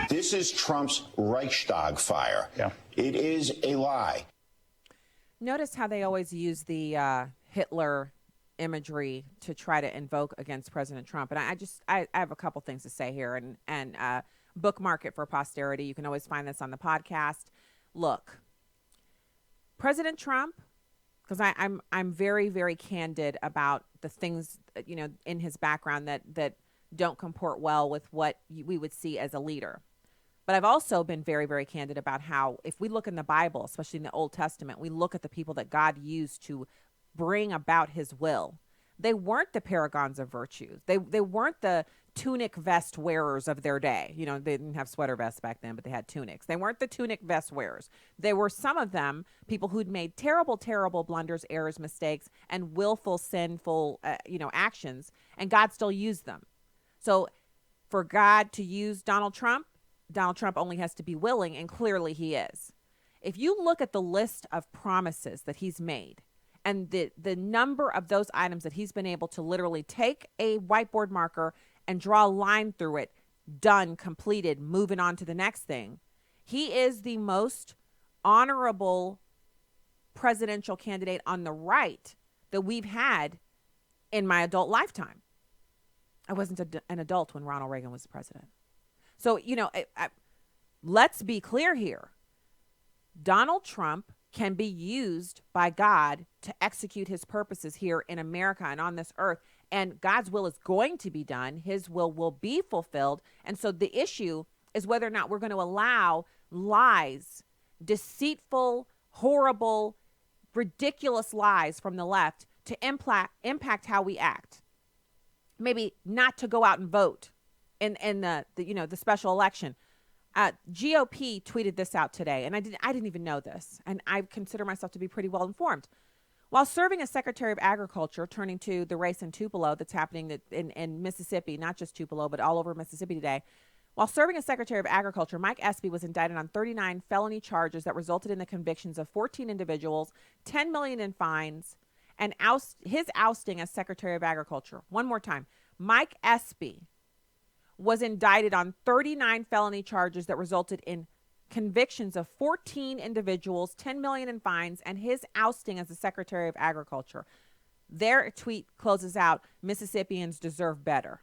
This is Trump's Reichstag fire. Yeah. It is a lie. Notice how they always use the Hitler imagery to try to invoke against President Trump. And I have a couple things to say here and bookmark it for posterity. You can always find this on the podcast. Look, President Trump, because I'm very, very candid about the things, in his background that don't comport well with what we would see as a leader. But I've also been very, very candid about how if we look in the Bible, especially in the Old Testament, we look at the people that God used to bring about his will. They weren't the paragons of virtue. They weren't the tunic vest wearers of their day. They didn't have sweater vests back then, but they had tunics. They weren't the tunic vest wearers. They were, some of them, people who'd made terrible, terrible blunders, errors, mistakes, and willful, sinful, actions, and God still used them. So for God to use Donald Trump only has to be willing, and clearly he is. If you look at the list of promises that he's made, and the number of those items that he's been able to literally take a whiteboard marker and draw a line through it, done, completed, moving on to the next thing, he is the most honorable presidential candidate on the right that we've had in my adult lifetime. I wasn't an adult when Ronald Reagan was the president. So, let's be clear here. Donald Trump can be used by God to execute his purposes here in America and on this earth. And God's will is going to be done. His will be fulfilled. And so the issue is whether or not we're going to allow lies, deceitful, horrible, ridiculous lies from the left to impact how we act. Maybe not to go out and vote in the special election. GOP tweeted this out today, and I didn't even know this, and I consider myself to be pretty well informed. While serving as Secretary of Agriculture, turning to the race in Tupelo that's happening in Mississippi, not just Tupelo, but all over Mississippi today. While serving as Secretary of Agriculture, Mike Espy was indicted on 39 felony charges that resulted in the convictions of 14 individuals, $10 million in fines, and his ousting as Secretary of Agriculture. One more time. Mike Espy was indicted on 39 felony charges that resulted in convictions of 14 individuals, $10 million in fines, and his ousting as the Secretary of Agriculture. Their tweet closes out, Mississippians deserve better.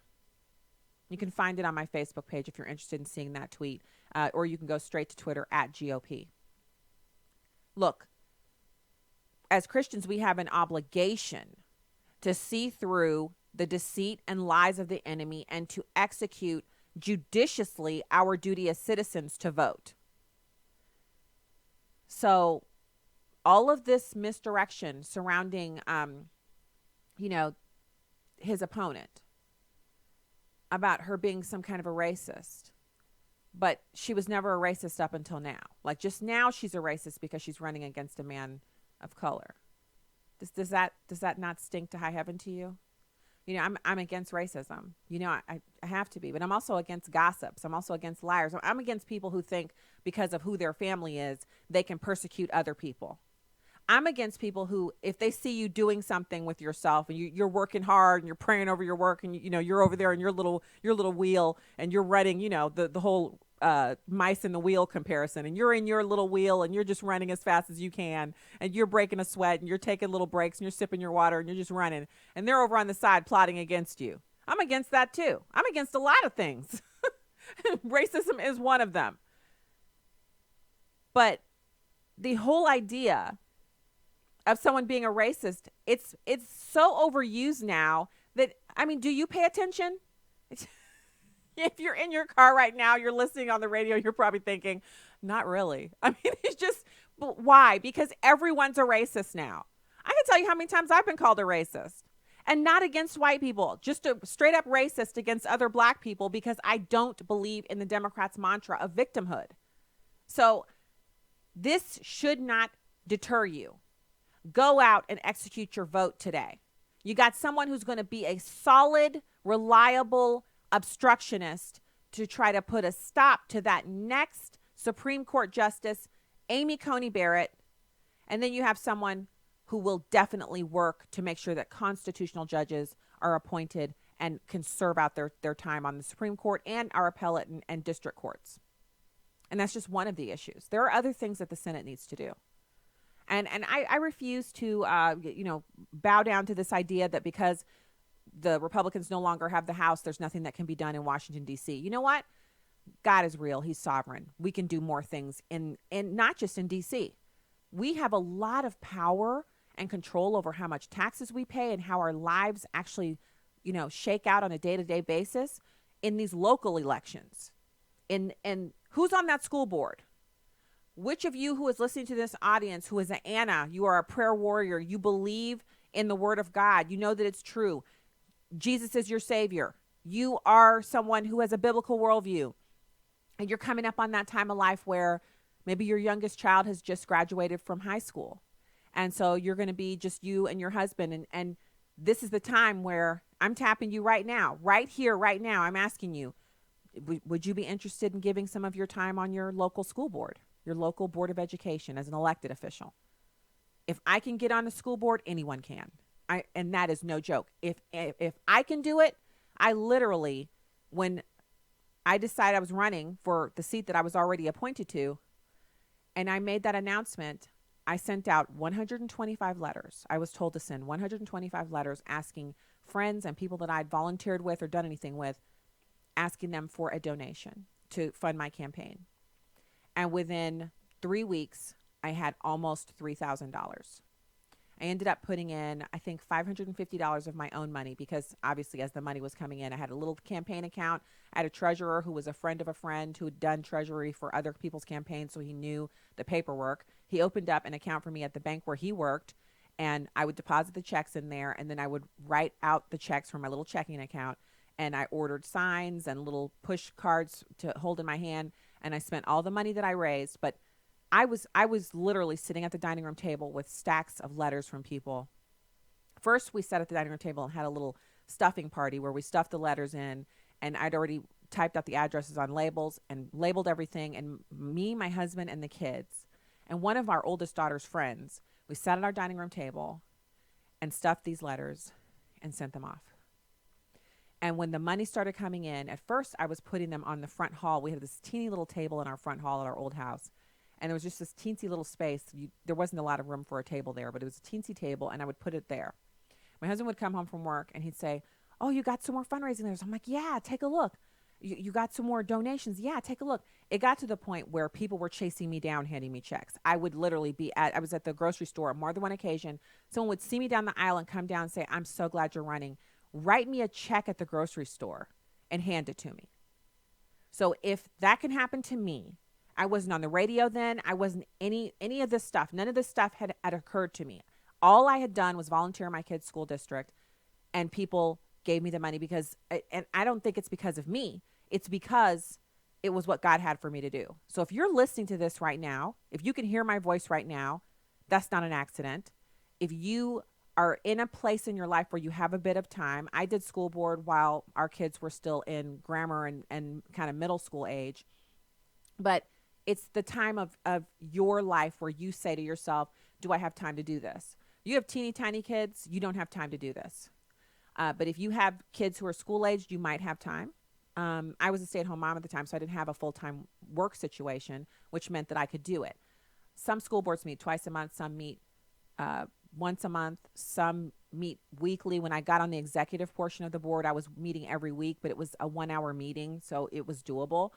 You can find it on my Facebook page if you're interested in seeing that tweet, or you can go straight to Twitter @GOP. Look, as Christians, we have an obligation to see through the deceit and lies of the enemy and to execute judiciously our duty as citizens to vote. So all of this misdirection surrounding, his opponent about her being some kind of a racist, but she was never a racist up until now. Like just now she's a racist because she's running against a man of color. Does that not stink to high heaven to you? I'm against racism. I have to be, but I'm also against gossips. I'm also against liars. I'm against people who think because of who their family is, they can persecute other people. I'm against people who, if they see you doing something with yourself and you're working hard and you're praying over your work and you're over there in your little wheel and you're running, the whole mice in the wheel comparison, and you're in your little wheel and you're just running as fast as you can and you're breaking a sweat and you're taking little breaks and you're sipping your water and you're just running and they're over on the side plotting against you. I'm against that too. I'm against a lot of things. Racism is one of them. But the whole idea of someone being a racist, it's so overused now that, do you pay attention? If you're in your car right now, you're listening on the radio, you're probably thinking, not really. It's just, why? Because everyone's a racist now. I can tell you how many times I've been called a racist, and not against white people, just a straight up racist against other black people because I don't believe in the Democrats' mantra of victimhood. So this should not deter you. Go out and execute your vote today. You got someone who's going to be a solid, reliable obstructionist to try to put a stop to that next Supreme Court Justice, Amy Coney Barrett. And then you have someone who will definitely work to make sure that constitutional judges are appointed and can serve out their time on the Supreme Court and our appellate and district courts. And that's just one of the issues. There are other things that the Senate needs to do. And I refuse to, bow down to this idea that because the Republicans no longer have the House, there's nothing that can be done in Washington, D.C. You know what? God is real. He's sovereign. We can do more things in not just in D.C. We have a lot of power and control over how much taxes we pay and how our lives actually, shake out on a day-to-day basis in these local elections. And who's on that school board? Which of you who is listening to this audience, who is an Anna, you are a prayer warrior, you believe in the word of God, you know that it's true. Jesus is your savior. You are someone who has a biblical worldview. And you're coming up on that time of life where maybe your youngest child has just graduated from high school. And so you're going to be just you and your husband. And this is the time where I'm tapping you right now, right here, right now. I'm asking you, would you be interested in giving some of your time on your local school board? Your local board of education as an elected official. If I can get on a school board, anyone can. And that is no joke. If I can do it, I literally, when I decided I was running for the seat that I was already appointed to, and I made that announcement, I sent out 125 letters. I was told to send 125 letters asking friends and people that I'd volunteered with or done anything with, asking them for a donation to fund my campaign. And within 3 weeks, I had almost $3,000. I ended up putting in, I think, $550 of my own money because obviously as the money was coming in, I had a little campaign account. I had a treasurer who was a friend of a friend who had done treasury for other people's campaigns, so he knew the paperwork. He opened up an account for me at the bank where he worked, and I would deposit the checks in there, and then I would write out the checks from my little checking account, and I ordered signs and little push cards to hold in my hand, and I spent all the money that I raised. But I was literally sitting at the dining room table with stacks of letters from people. First, we sat at the dining room table and had a little stuffing party where we stuffed the letters in, and I'd already typed out the addresses on labels and labeled everything, and me, my husband, and the kids, and one of our oldest daughter's friends, we sat at our dining room table and stuffed these letters and sent them off. And when the money started coming in, at first I was putting them on the front hall. We had this teeny little table in our front hall at our old house. And there was just this teensy little space. There wasn't a lot of room for a table there, but it was a teensy table, and I would put it there. My husband would come home from work, and he'd say, oh, you got some more fundraising there. So I'm like, yeah, take a look. You got some more donations. Yeah, take a look. It got to the point where people were chasing me down, handing me checks. I would literally I was at the grocery store on more than one occasion. Someone would see me down the aisle and come down and say, I'm so glad you're running. Write me a check at the grocery store and hand it to me. So if that can happen to me, I wasn't on the radio then. I wasn't any of this stuff. None of this stuff had occurred to me. All I had done was volunteer in my kid's school district, and people gave me the money because, and I don't think it's because of me. It's because it was what God had for me to do. So if you're listening to this right now, if you can hear my voice right now, that's not an accident. If you are in a place in your life where you have a bit of time, I did school board while our kids were still in grammar and kind of middle school age. But it's the time of your life where you say to yourself, do I have time to do this? You have teeny tiny kids, you don't have time to do this. But if you have kids who are school aged, you might have time. I was a stay-at-home mom at the time, so I didn't have a full-time work situation, which meant that I could do it. Some school boards meet twice a month. Some meet once a month. Some meet weekly. When I got on the executive portion of the board, I was meeting every week, but it was a 1-hour meeting, so it was doable.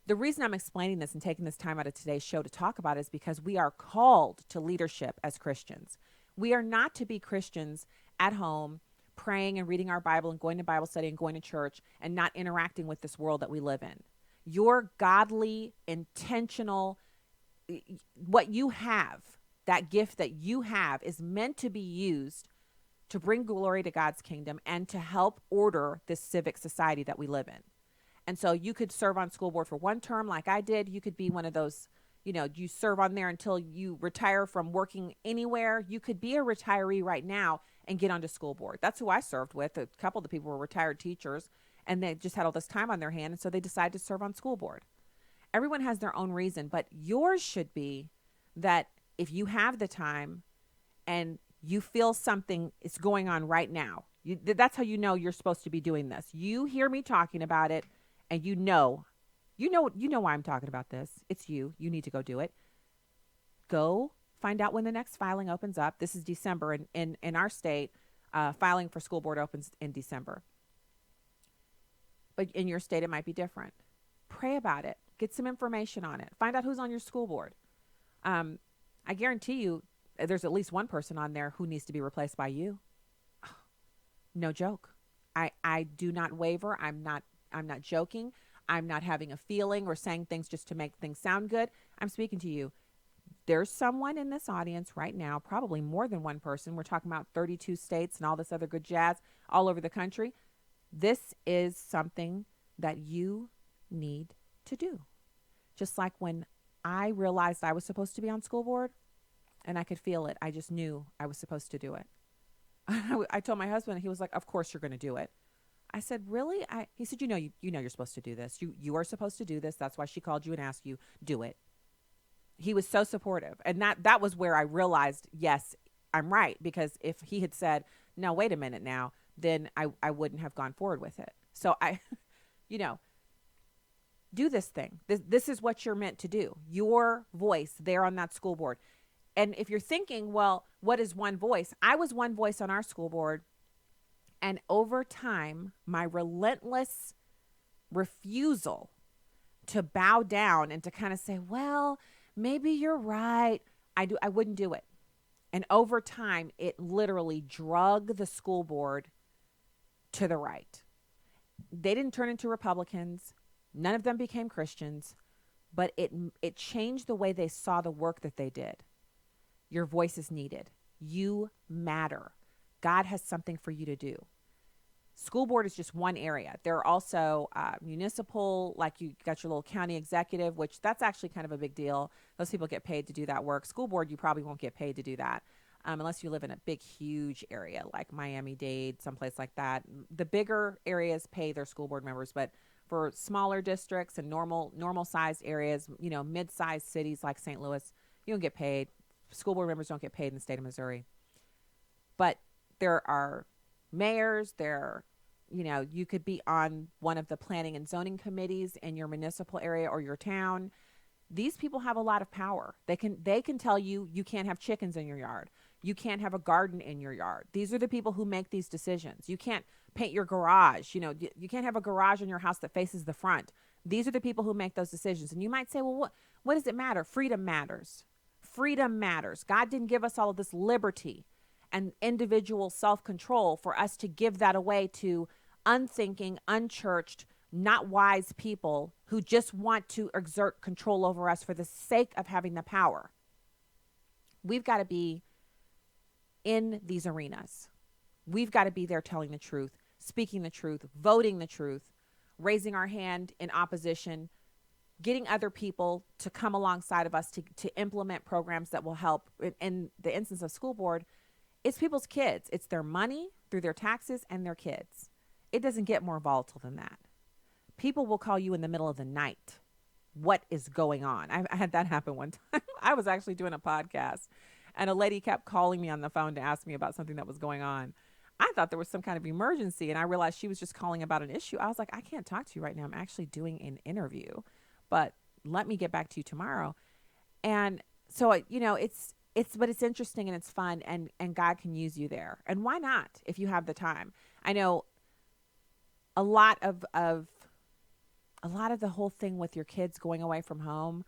The reason I'm explaining this and taking this time out of today's show to talk about it is because we are called to leadership as Christians. We are not to be Christians at home, praying and reading our Bible and going to Bible study and going to church and not interacting with this world that we live in. Your godly, intentional, what you have, that gift that you have is meant to be used to bring glory to God's kingdom and to help order this civic society that we live in. And so you could serve on school board for one term like I did. You could be one of those, you serve on there until you retire from working anywhere. You could be a retiree right now and get onto school board. That's who I served with. A couple of the people were retired teachers, and they just had all this time on their hand, and so they decided to serve on school board. Everyone has their own reason, but yours should be that if you have the time and you feel something is going on right now, that's how you know you're supposed to be doing this. You hear me talking about it, and you know why I'm talking about this. It's you. You need to go do it. Go find out when the next filing opens up. This is December. In our state, filing for school board opens in December. But in your state, it might be different. Pray about it. Get some information on it. Find out who's on your school board. I guarantee you there's at least one person on there who needs to be replaced by you. No joke. I do not waver. I'm not joking. I'm not having a feeling or saying things just to make things sound good. I'm speaking to you. There's someone in this audience right now, probably more than one person. We're talking about 32 states and all this other good jazz all over the country. This is something that you need to do. Just like when I realized I was supposed to be on school board and I could feel it. I just knew I was supposed to do it. I told my husband, he was like, of course you're going to do it. I said, really? He said, you're supposed to do this. You are supposed to do this. That's why she called you and asked you, do it. He was so supportive. And that was where I realized, yes, I'm right. Because if he had said, no, wait a minute now, then I wouldn't have gone forward with it. So do this thing. This is what you're meant to do. Your voice there on that school board. And if you're thinking, well, what is one voice? I was one voice on our school board. And over time, my relentless refusal to bow down and to kind of say, well, maybe you're right. I wouldn't do it. And over time, it literally drug the school board to the right. They didn't turn into Republicans. None of them became Christians, but it changed the way they saw the work that they did. Your voice is needed. You matter. God has something for you to do. School board is just one area. There are also municipal, like you got your little county executive, which that's actually kind of a big deal. Those people get paid to do that work. School board, you probably won't get paid to do that unless you live in a big, huge area like Miami-Dade, someplace like that. The bigger areas pay their school board members, but for smaller districts and normal-sized areas, mid-sized cities like St. Louis, you don't get paid. School board members don't get paid in the state of Missouri. But there are mayors, there are you could be on one of the planning and zoning committees in your municipal area or your town. These people have a lot of power. They can tell you can't have chickens in your yard. You can't have a garden in your yard. These are the people who make these decisions. You can't paint your garage. You can't have a garage in your house that faces the front. These are the people who make those decisions. And you might say, well, what does it matter? Freedom matters. Freedom matters. God didn't give us all of this liberty and individual self-control for us to give that away to unthinking, unchurched, not wise people who just want to exert control over us for the sake of having the power. We've got to be in these arenas. We've got to be there telling the truth, speaking the truth, voting the truth, raising our hand in opposition, getting other people to come alongside of us to implement programs that will help. In the instance of school board, it's people's kids. It's their money through their taxes and their kids. It doesn't get more volatile than that. People will call you in the middle of the night. What is going on? I had that happen one time. I was actually doing a podcast, and a lady kept calling me on the phone to ask me about something that was going on. I thought there was some kind of emergency, and I realized she was just calling about an issue. I was like, I can't talk to you right now. I'm actually doing an interview, but let me get back to you tomorrow. And so, but it's interesting and it's fun, and God can use you there. And why not if you have the time? I know a lot of the whole thing with your kids going away from home.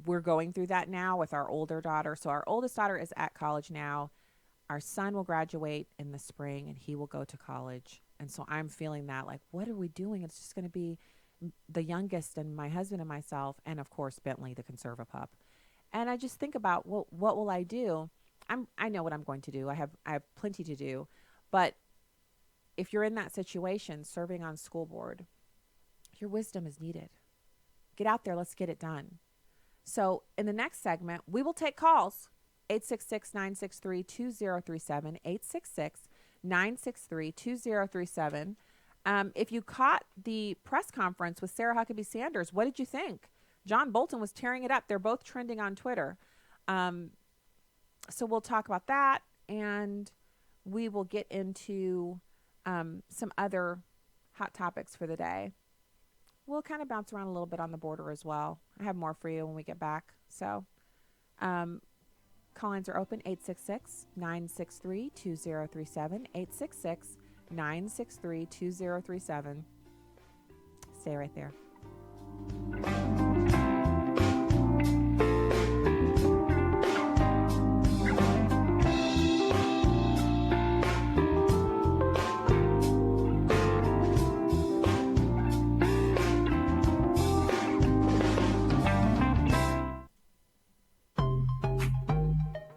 We're going through that now with our older daughter. So our oldest daughter is at college now. Our son will graduate in the spring and he will go to college. And so I'm feeling that, like, what are we doing? It's just going to be the youngest and my husband and myself, and of course Bentley, the conserva pup. And I just think about, well, what will I do? I know what I'm going to do. I have plenty to do. But if you're in that situation, serving on school board, your wisdom is needed. Get out there. Let's get it done. So in the next segment, we will take calls. 866-963-2037, 866-963-2037. If you caught the press conference with Sarah Huckabee Sanders, what did you think? John Bolton was tearing it up. They're both trending on Twitter. So we'll talk about that, and we will get into some other hot topics for the day. We'll kind of bounce around a little bit on the border as well. I have more for you when we get back. So call-ins are open, 866-963-2037, 866-963-2037. Stay right there.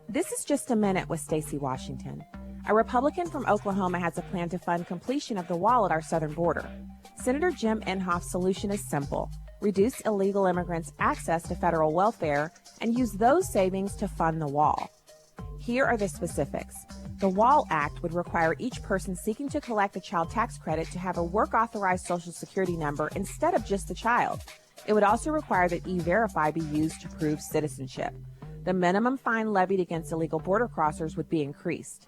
This is Just a Minute with Stacey Washington. A Republican from Oklahoma has a plan to fund completion of the wall at our southern border. Senator Jim Inhofe's solution is simple: reduce illegal immigrants' access to federal welfare and use those savings to fund the wall. Here are the specifics. The WALL Act would require each person seeking to collect a child tax credit to have a work-authorized Social Security number instead of just the child. It would also require that E-Verify be used to prove citizenship. The minimum fine levied against illegal border crossers would be increased.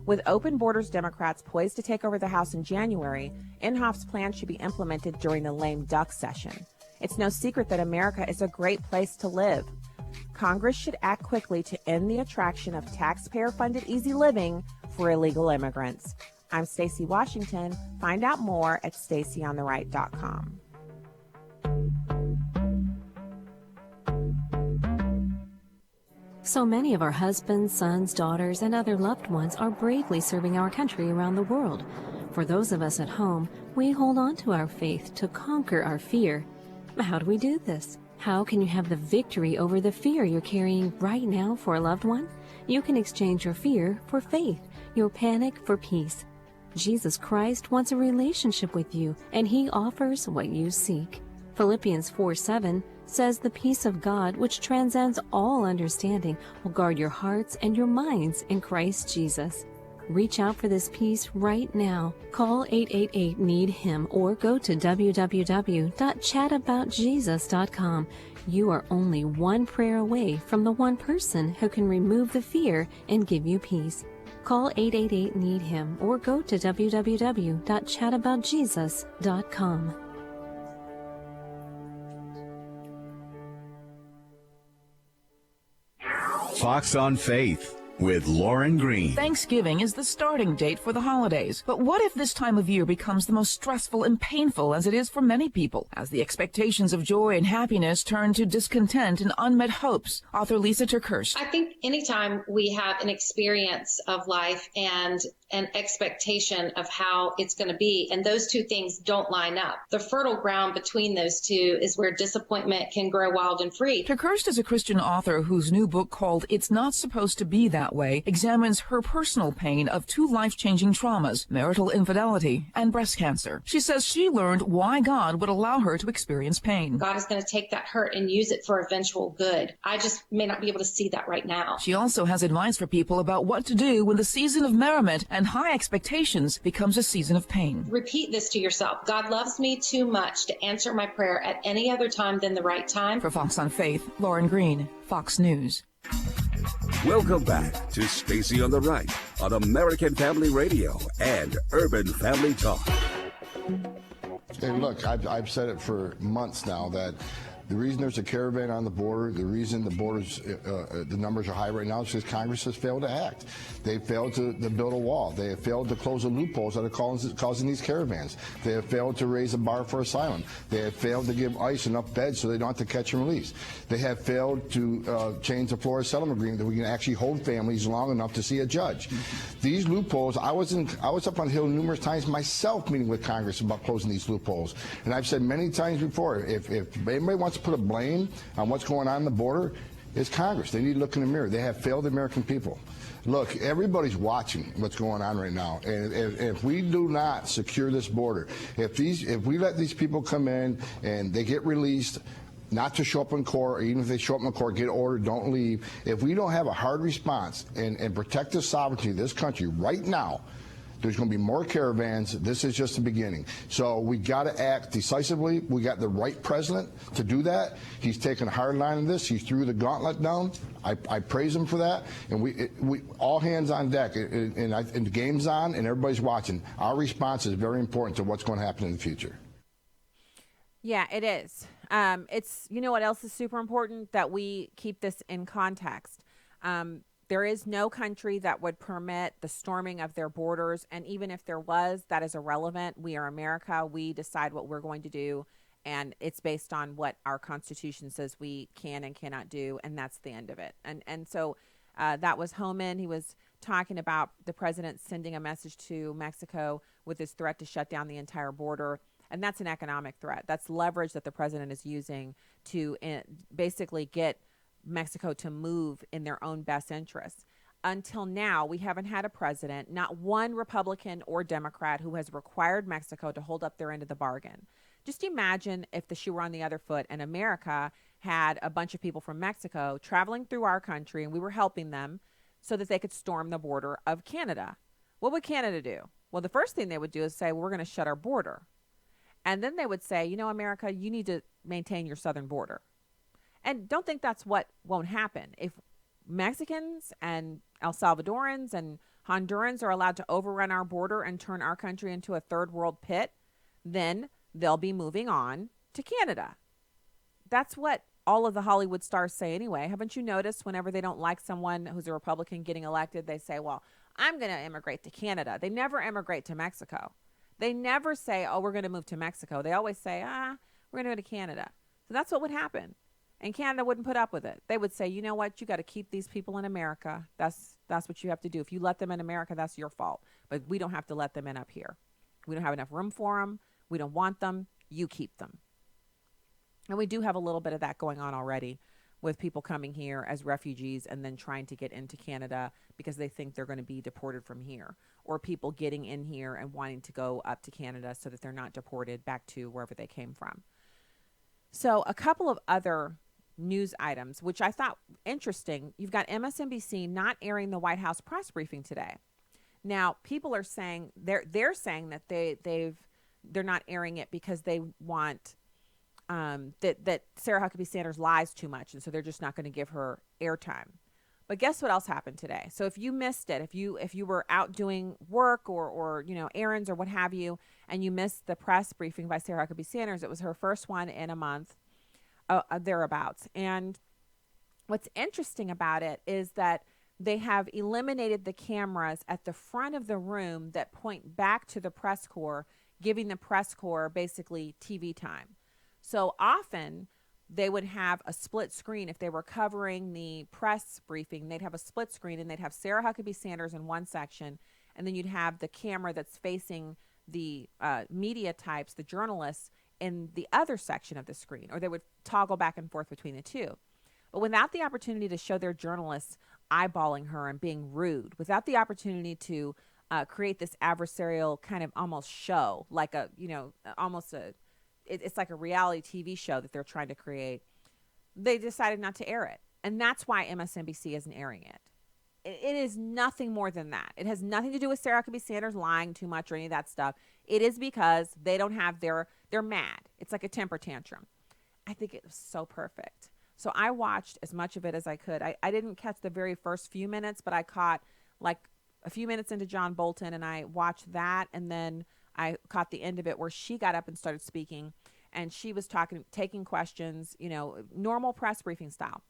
With open borders Democrats poised to take over the House in January, Inhofe's plan should be implemented during the lame duck session. It's no secret that America is a great place to live. Congress should act quickly to end the attraction of taxpayer-funded easy living for illegal immigrants. I'm Stacey Washington. Find out more at StaceyOnTheRight.com. So many of our husbands, sons, daughters, and other loved ones are bravely serving our country around the world. For those of us at home, we hold on to our faith to conquer our fear. How do we do this? How can you have the victory over the fear you're carrying right now for a loved one? You can exchange your fear for faith, your panic for peace. Jesus Christ wants a relationship with you, and he offers what you seek. Philippians 4:7 says the peace of God, which transcends all understanding, will guard your hearts and your minds in Christ Jesus. Reach out for this peace right now. Call 888-NEED-HIM or go to www.chataboutjesus.com. You are only one prayer away from the one person who can remove the fear and give you peace. Call 888-NEED-HIM or go to www.chataboutjesus.com. Fox on Faith with Lauren Green. Thanksgiving is the starting date for the holidays. But what if this time of year becomes the most stressful and painful as it is for many people, as the expectations of joy and happiness turn to discontent and unmet hopes? Author Lisa TerKeurst. I think anytime we have an experience of life and an expectation of how it's going to be, and those two things don't line up, the fertile ground between those two is where disappointment can grow wild and free. TerKeurst is a Christian author whose new book called It's Not Supposed to Be That Way examines her personal pain of two life-changing traumas, marital infidelity and breast cancer. She says she learned why God would allow her to experience pain. God is going to take that hurt and use it for eventual good. I just may not be able to see that right now. She also has advice for people about what to do when the season of merriment and high expectations becomes a season of pain. Repeat this to yourself. God loves me too much to answer my prayer at any other time than the right time. For Fox on Faith, Lauren Green, Fox News. Welcome back to Stacy on the Right on American Family Radio and Urban Family Talk. Hey, look, I've said it for months now that the reason there's a caravan on the border, the reason the borders, the numbers are high right now is because Congress has failed to act. They failed to build a wall. They have failed to close the loopholes that are causing these caravans. They have failed to raise a bar for asylum. They have failed to give ICE enough beds so they don't have to catch and release. They have failed to change the Florida settlement agreement that we can actually hold families long enough to see a judge. These loopholes, I was up on the Hill numerous times myself meeting with Congress about closing these loopholes. And I've said many times before, if anybody wants to put a blame on what's going on the border, it's Congress. They need to look in the mirror. They have failed the American people. Look, everybody's watching what's going on right now, and if we do not secure this border, if we let these people come in and they get released, not to show up in court, or even if they show up in court, get ordered, don't leave. If we don't have a hard response and protect the sovereignty of this country right now, there's going to be more caravans. This is just the beginning. So we got to act decisively. We got the right president to do that. He's taken a hard line on this. He threw the gauntlet down. I praise him for that. And we all hands on deck. And the game's on, and everybody's watching. Our response is very important to what's going to happen in the future. Yeah, it is. It's, you know what else is super important? That we keep this in context. There is no country that would permit the storming of their borders. And even if there was, that is irrelevant. We are America. We decide what we're going to do. And it's based on what our Constitution says we can and cannot do. And that's the end of it. And so that was Homan. He was talking about the president sending a message to Mexico with his threat to shut down the entire border. And that's an economic threat. That's leverage that the president is using to basically get Mexico to move in their own best interests. Until now, we haven't had a president, not one Republican or Democrat, who has required Mexico to hold up their end of the bargain. Just imagine if the shoe were on the other foot and America had a bunch of people from Mexico traveling through our country and we were helping them so that they could storm the border of Canada. What would Canada do? Well, the first thing they would do is say, well, we're going to shut our border. And then they would say, you know, America, you need to maintain your southern border. And don't think that's what won't happen. If Mexicans and El Salvadorans and Hondurans are allowed to overrun our border and turn our country into a third world pit, then they'll be moving on to Canada. That's what all of the Hollywood stars say anyway. Haven't you noticed whenever they don't like someone who's a Republican getting elected, they say, well, I'm going to immigrate to Canada. They never immigrate to Mexico. They never say, oh, we're going to move to Mexico. They always say, we're going to go to Canada. So that's what would happen. And Canada wouldn't put up with it. They would say, you know what? You got to keep these people in America. That's what you have to do. If you let them in America, that's your fault. But we don't have to let them in up here. We don't have enough room for them. We don't want them. You keep them. And we do have a little bit of that going on already with people coming here as refugees and then trying to get into Canada because they think they're going to be deported from here, or people getting in here and wanting to go up to Canada so that they're not deported back to wherever they came from. So a couple of other news items, which I thought interesting. You've got MSNBC not airing the White House press briefing today. Now, people are saying they're saying that they're not airing it because they want that Sarah Huckabee Sanders lies too much, and so they're just not going to give her airtime. But guess what else happened today? So if you missed it, if you were out doing work or errands or what have you, and you missed the press briefing by Sarah Huckabee Sanders, it was her first one in a month, thereabouts. And what's interesting about it is that they have eliminated the cameras at the front of the room that point back to the press corps, giving the press corps basically TV time. So often they would have a split screen. If they were covering the press briefing, they'd have a split screen, and they'd have Sarah Huckabee Sanders in one section, and then you'd have the camera that's facing the media types, the journalists, in the other section of the screen, or they would toggle back and forth between the two. But without the opportunity to show their journalists eyeballing her and being rude, without the opportunity to create this adversarial kind of almost show, like it's like a reality TV show that they're trying to create, they decided not to air it. And that's why MSNBC isn't airing it. It is nothing more than that. It has nothing to do with Sarah Huckabee Sanders lying too much or any of that stuff. It is because they don't have they're mad. It's like a temper tantrum. I think it was so perfect. So I watched as much of it as I could. I didn't catch the very first few minutes, but I caught like a few minutes into John Bolton, and I watched that, and then I caught the end of it where she got up and started speaking, and she was taking questions, normal press briefing style.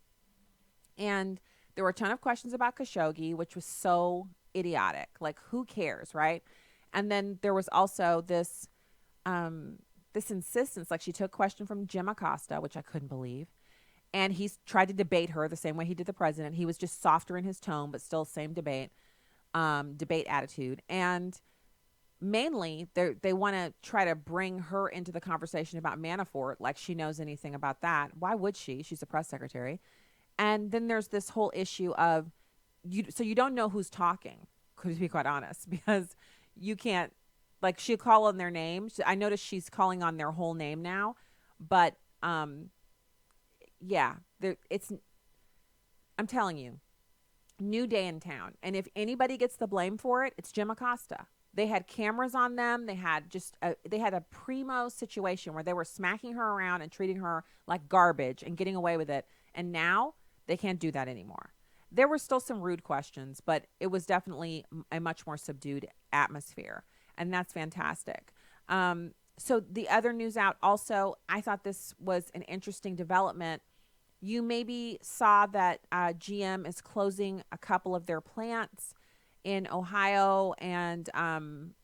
And there were a ton of questions about Khashoggi, which was so idiotic. Like, who cares, right? And then there was also this insistence. Like, she took a question from Jim Acosta, which I couldn't believe. And he tried to debate her the same way he did the president. He was just softer in his tone, but still same debate attitude. And mainly, they want to try to bring her into the conversation about Manafort, like she knows anything about that. Why would she? She's a press secretary. And then there's this whole issue of, so you don't know who's talking, to be quite honest, because you can't, like, she'll call on their name. I noticed she's calling on their whole name now, but yeah, I'm telling you, new day in town. And if anybody gets the blame for it, it's Jim Acosta. They had cameras on them. They had a primo situation where they were smacking her around and treating her like garbage and getting away with it. And now they can't do that anymore. There were still some rude questions, but it was definitely a much more subdued atmosphere. And that's fantastic. So the other news out also, I thought this was an interesting development. You maybe saw that GM is closing a couple of their plants in Ohio and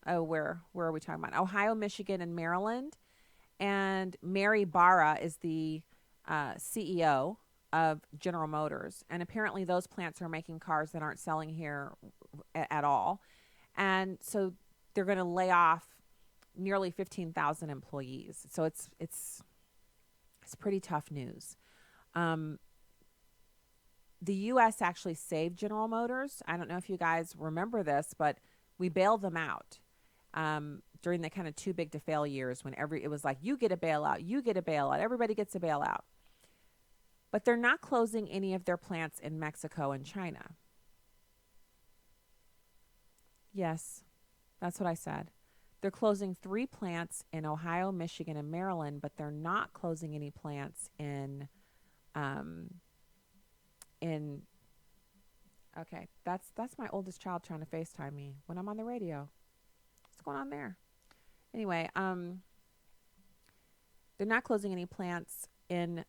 where are we talking about? Ohio, Michigan, and Maryland. And Mary Barra is the CEO of General Motors. And apparently those plants are making cars that aren't selling here at all. And so they're going to lay off nearly 15,000 employees. So it's pretty tough news. The U.S. actually saved General Motors. I don't know if you guys remember this, but we bailed them out during the kind of too big to fail years when it was like, you get a bailout, you get a bailout, everybody gets a bailout. But they're not closing any of their plants in Mexico and China. Yes, that's what I said. They're closing 3 plants in Ohio, Michigan, and Maryland, but they're not closing any plants okay, that's my oldest child trying to FaceTime me when I'm on the radio. What's going on there? Anyway, they're not closing any plants in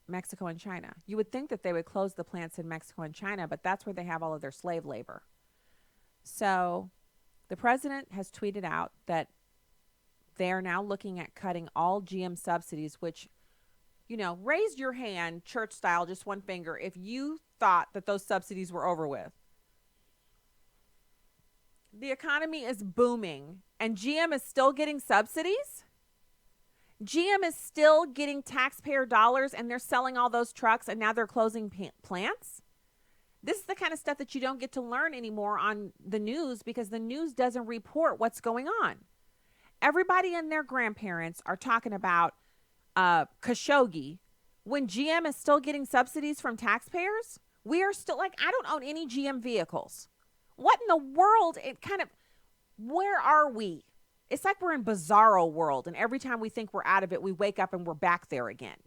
Mexico and China. You would think that they would close the plants in Mexico and China, but that's where they have all of their slave labor. So the president has tweeted out that they are now looking at cutting all GM subsidies, which, raise your hand, church style, just one finger, if you thought that those subsidies were over with. The economy is booming, and GM is still getting subsidies? GM is still getting taxpayer dollars, and they're selling all those trucks, and now they're closing plants? This is the kind of stuff that you don't get to learn anymore on the news because the news doesn't report what's going on. Everybody and their grandparents are talking about Khashoggi when GM is still getting subsidies from taxpayers. We are still I don't own any GM vehicles. What in the world? Where are we? It's like we're in bizarro world, and every time we think we're out of it, we wake up and we're back there again.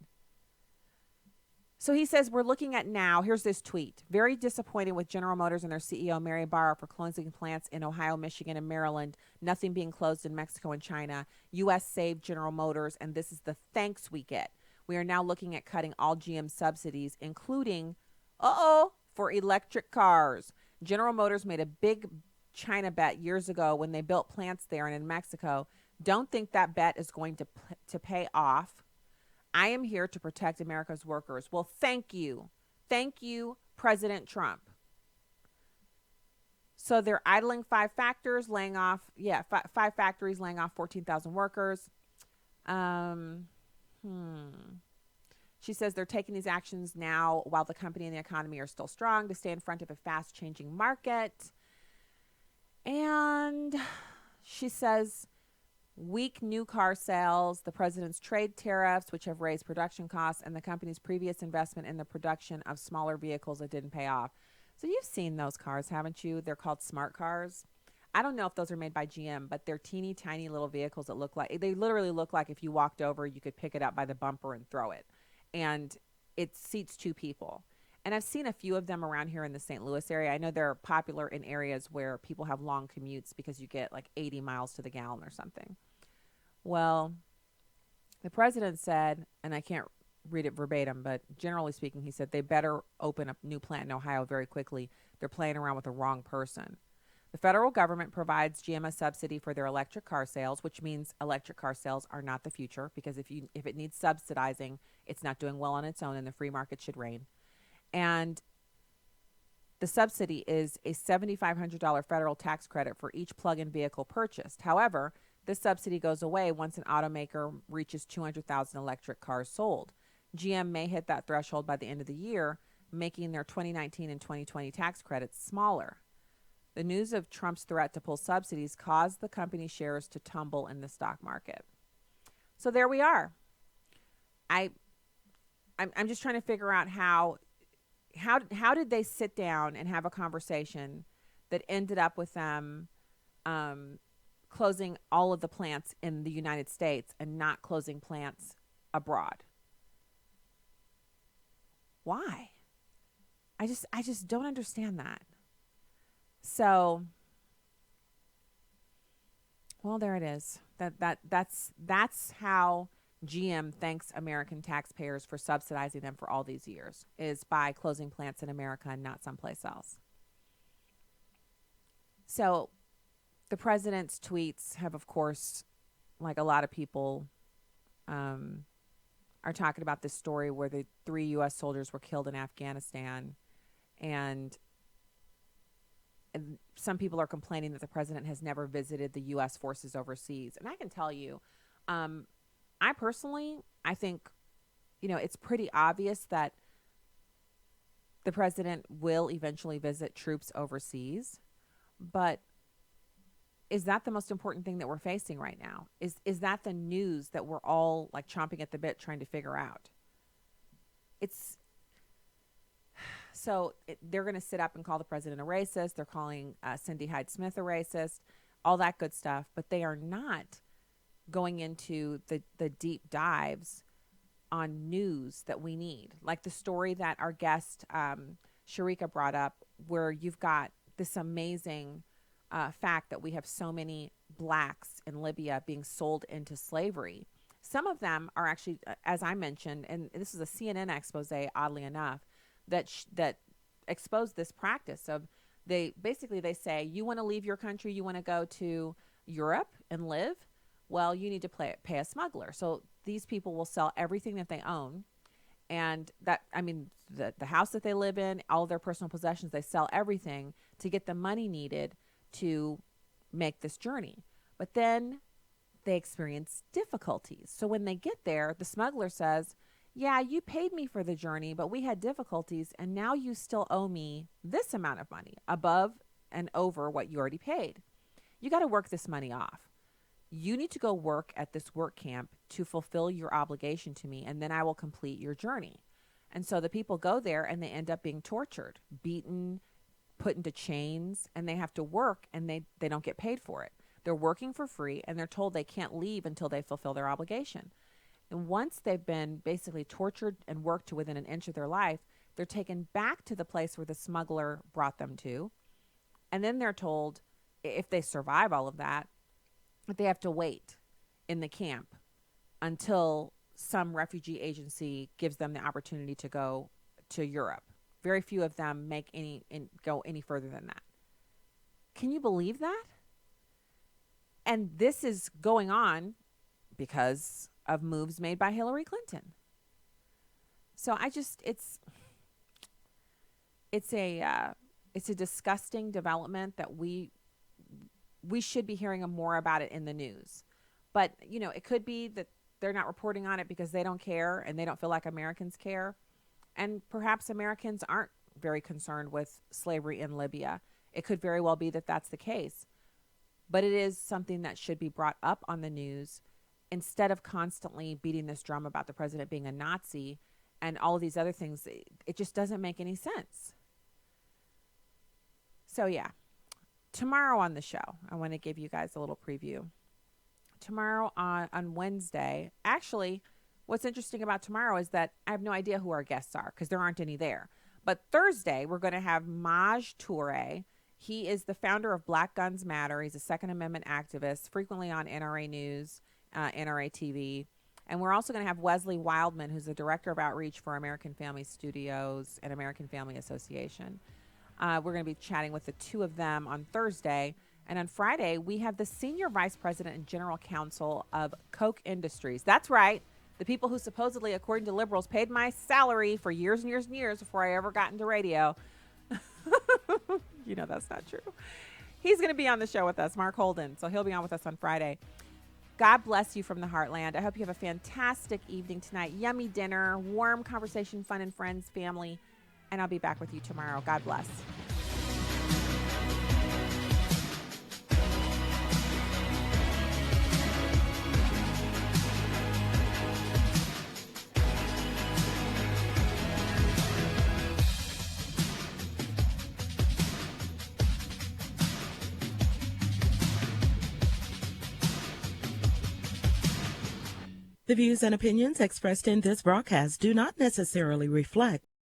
So he says, we're looking at now, here's this tweet, very disappointed with General Motors and their CEO, Mary Barra, for closing plants in Ohio, Michigan, and Maryland, nothing being closed in Mexico and China. U.S. saved General Motors, and this is the thanks we get. We are now looking at cutting all GM subsidies, including, for electric cars. General Motors made a big China bet years ago when they built plants there and in Mexico. Don't think that bet is going to pay off. I am here to protect America's workers. Well, thank you. Thank you, President Trump. So they're idling 5 factories, laying off 14,000 workers. She says they're taking these actions now while the company and the economy are still strong to stay in front of a fast-changing market. And she says weak new car sales, the president's trade tariffs, which have raised production costs, and the company's previous investment in the production of smaller vehicles that didn't pay off. So you've seen those cars, haven't you? They're called smart cars. I don't know if those are made by GM, but they're teeny tiny little vehicles that they literally look like if you walked over, you could pick it up by the bumper and throw it. And it seats 2 people. And I've seen a few of them around here in the St. Louis area. I know they're popular in areas where people have long commutes because you get like 80 miles to the gallon or something. Well, the president said, and I can't read it verbatim, but generally speaking, he said they better open a new plant in Ohio very quickly. They're playing around with the wrong person. The federal government provides GM a subsidy for their electric car sales, which means electric car sales are not the future, because if it needs subsidizing, it's not doing well on its own, and the free market should reign. And the subsidy is a $7,500 federal tax credit for each plug-in vehicle purchased. However, this subsidy goes away once an automaker reaches 200,000 electric cars sold. GM may hit that threshold by the end of the year, making their 2019 and 2020 tax credits smaller. The news of Trump's threat to pull subsidies caused the company's shares to tumble in the stock market. So there we are. I'm just trying to figure out how did they sit down and have a conversation that ended up with them closing all of the plants in the United States and not closing plants abroad? Why? I just don't understand that. So, well, there it is. That's how GM thanks American taxpayers for subsidizing them for all these years, is by closing plants in America and not someplace else. So the president's tweets have, of course, like a lot of people are talking about this story where the 3 U.S. soldiers were killed in Afghanistan, and some people are complaining that the president has never visited the U.S. forces overseas. And I can tell you, I think, it's pretty obvious that the president will eventually visit troops overseas. But is that the most important thing that we're facing right now? Is that the news that we're all like chomping at the bit trying to figure out? They're going to sit up and call the president a racist. They're calling Cindy Hyde-Smith a racist, all that good stuff. But they are not going into the deep dives on news that we need. Like the story that our guest, Sharika, brought up, where you've got this amazing fact that we have so many blacks in Libya being sold into slavery. Some of them are actually, as I mentioned, and this is a CNN expose, oddly enough, that exposed this practice of they say, you want to leave your country, you want to go to Europe and live, well, you need to pay a smuggler. So these people will sell everything that they own, and the house that they live in, all their personal possessions, they sell everything to get the money needed to make this journey. But then they experience difficulties. So when they get there, the smuggler says, yeah, you paid me for the journey, but we had difficulties, and now you still owe me this amount of money above and over what you already paid. You got to work this money off. You need to go work at this work camp to fulfill your obligation to me, and then I will complete your journey. And so the people go there, and they end up being tortured, beaten, put into chains, and they have to work, and they don't get paid for it. They're working for free, and they're told they can't leave until they fulfill their obligation. And once they've been basically tortured and worked to within an inch of their life, they're taken back to the place where the smuggler brought them to. And then they're told, if they survive all of that, that they have to wait in the camp until some refugee agency gives them the opportunity to go to Europe. Very few of them go any further than that. Can you believe that? And this is going on because of moves made by Hillary Clinton. So it's a disgusting development that we should be hearing more about it in the news. But, it could be that they're not reporting on it because they don't care and they don't feel like Americans care. And perhaps Americans aren't very concerned with slavery in Libya. It could very well be that that's the case. But it is something that should be brought up on the news instead of constantly beating this drum about the president being a Nazi and all of these other things. It just doesn't make any sense. So, yeah, tomorrow on the show, I want to give you guys a little preview. Tomorrow on Wednesday, actually, what's interesting about tomorrow is that I have no idea who our guests are because there aren't any there. But Thursday, we're going to have Maj Toure. He is the founder of Black Guns Matter. He's a Second Amendment activist, frequently on NRA News, NRA TV. And we're also going to have Wesley Wildman, who's the director of outreach for American Family Studios and American Family Association. We're going to be chatting with the two of them on Thursday. And on Friday, we have the senior vice president and general counsel of Koch Industries. That's right. The people who supposedly, according to liberals, paid my salary for years and years and years before I ever got into radio. That's not true. He's going to be on the show with us, Mark Holden. So he'll be on with us on Friday. God bless you from the heartland. I hope you have a fantastic evening tonight. Yummy dinner, warm conversation, fun and friends, family. And I'll be back with you tomorrow. God bless. The views and opinions expressed in this broadcast do not necessarily reflect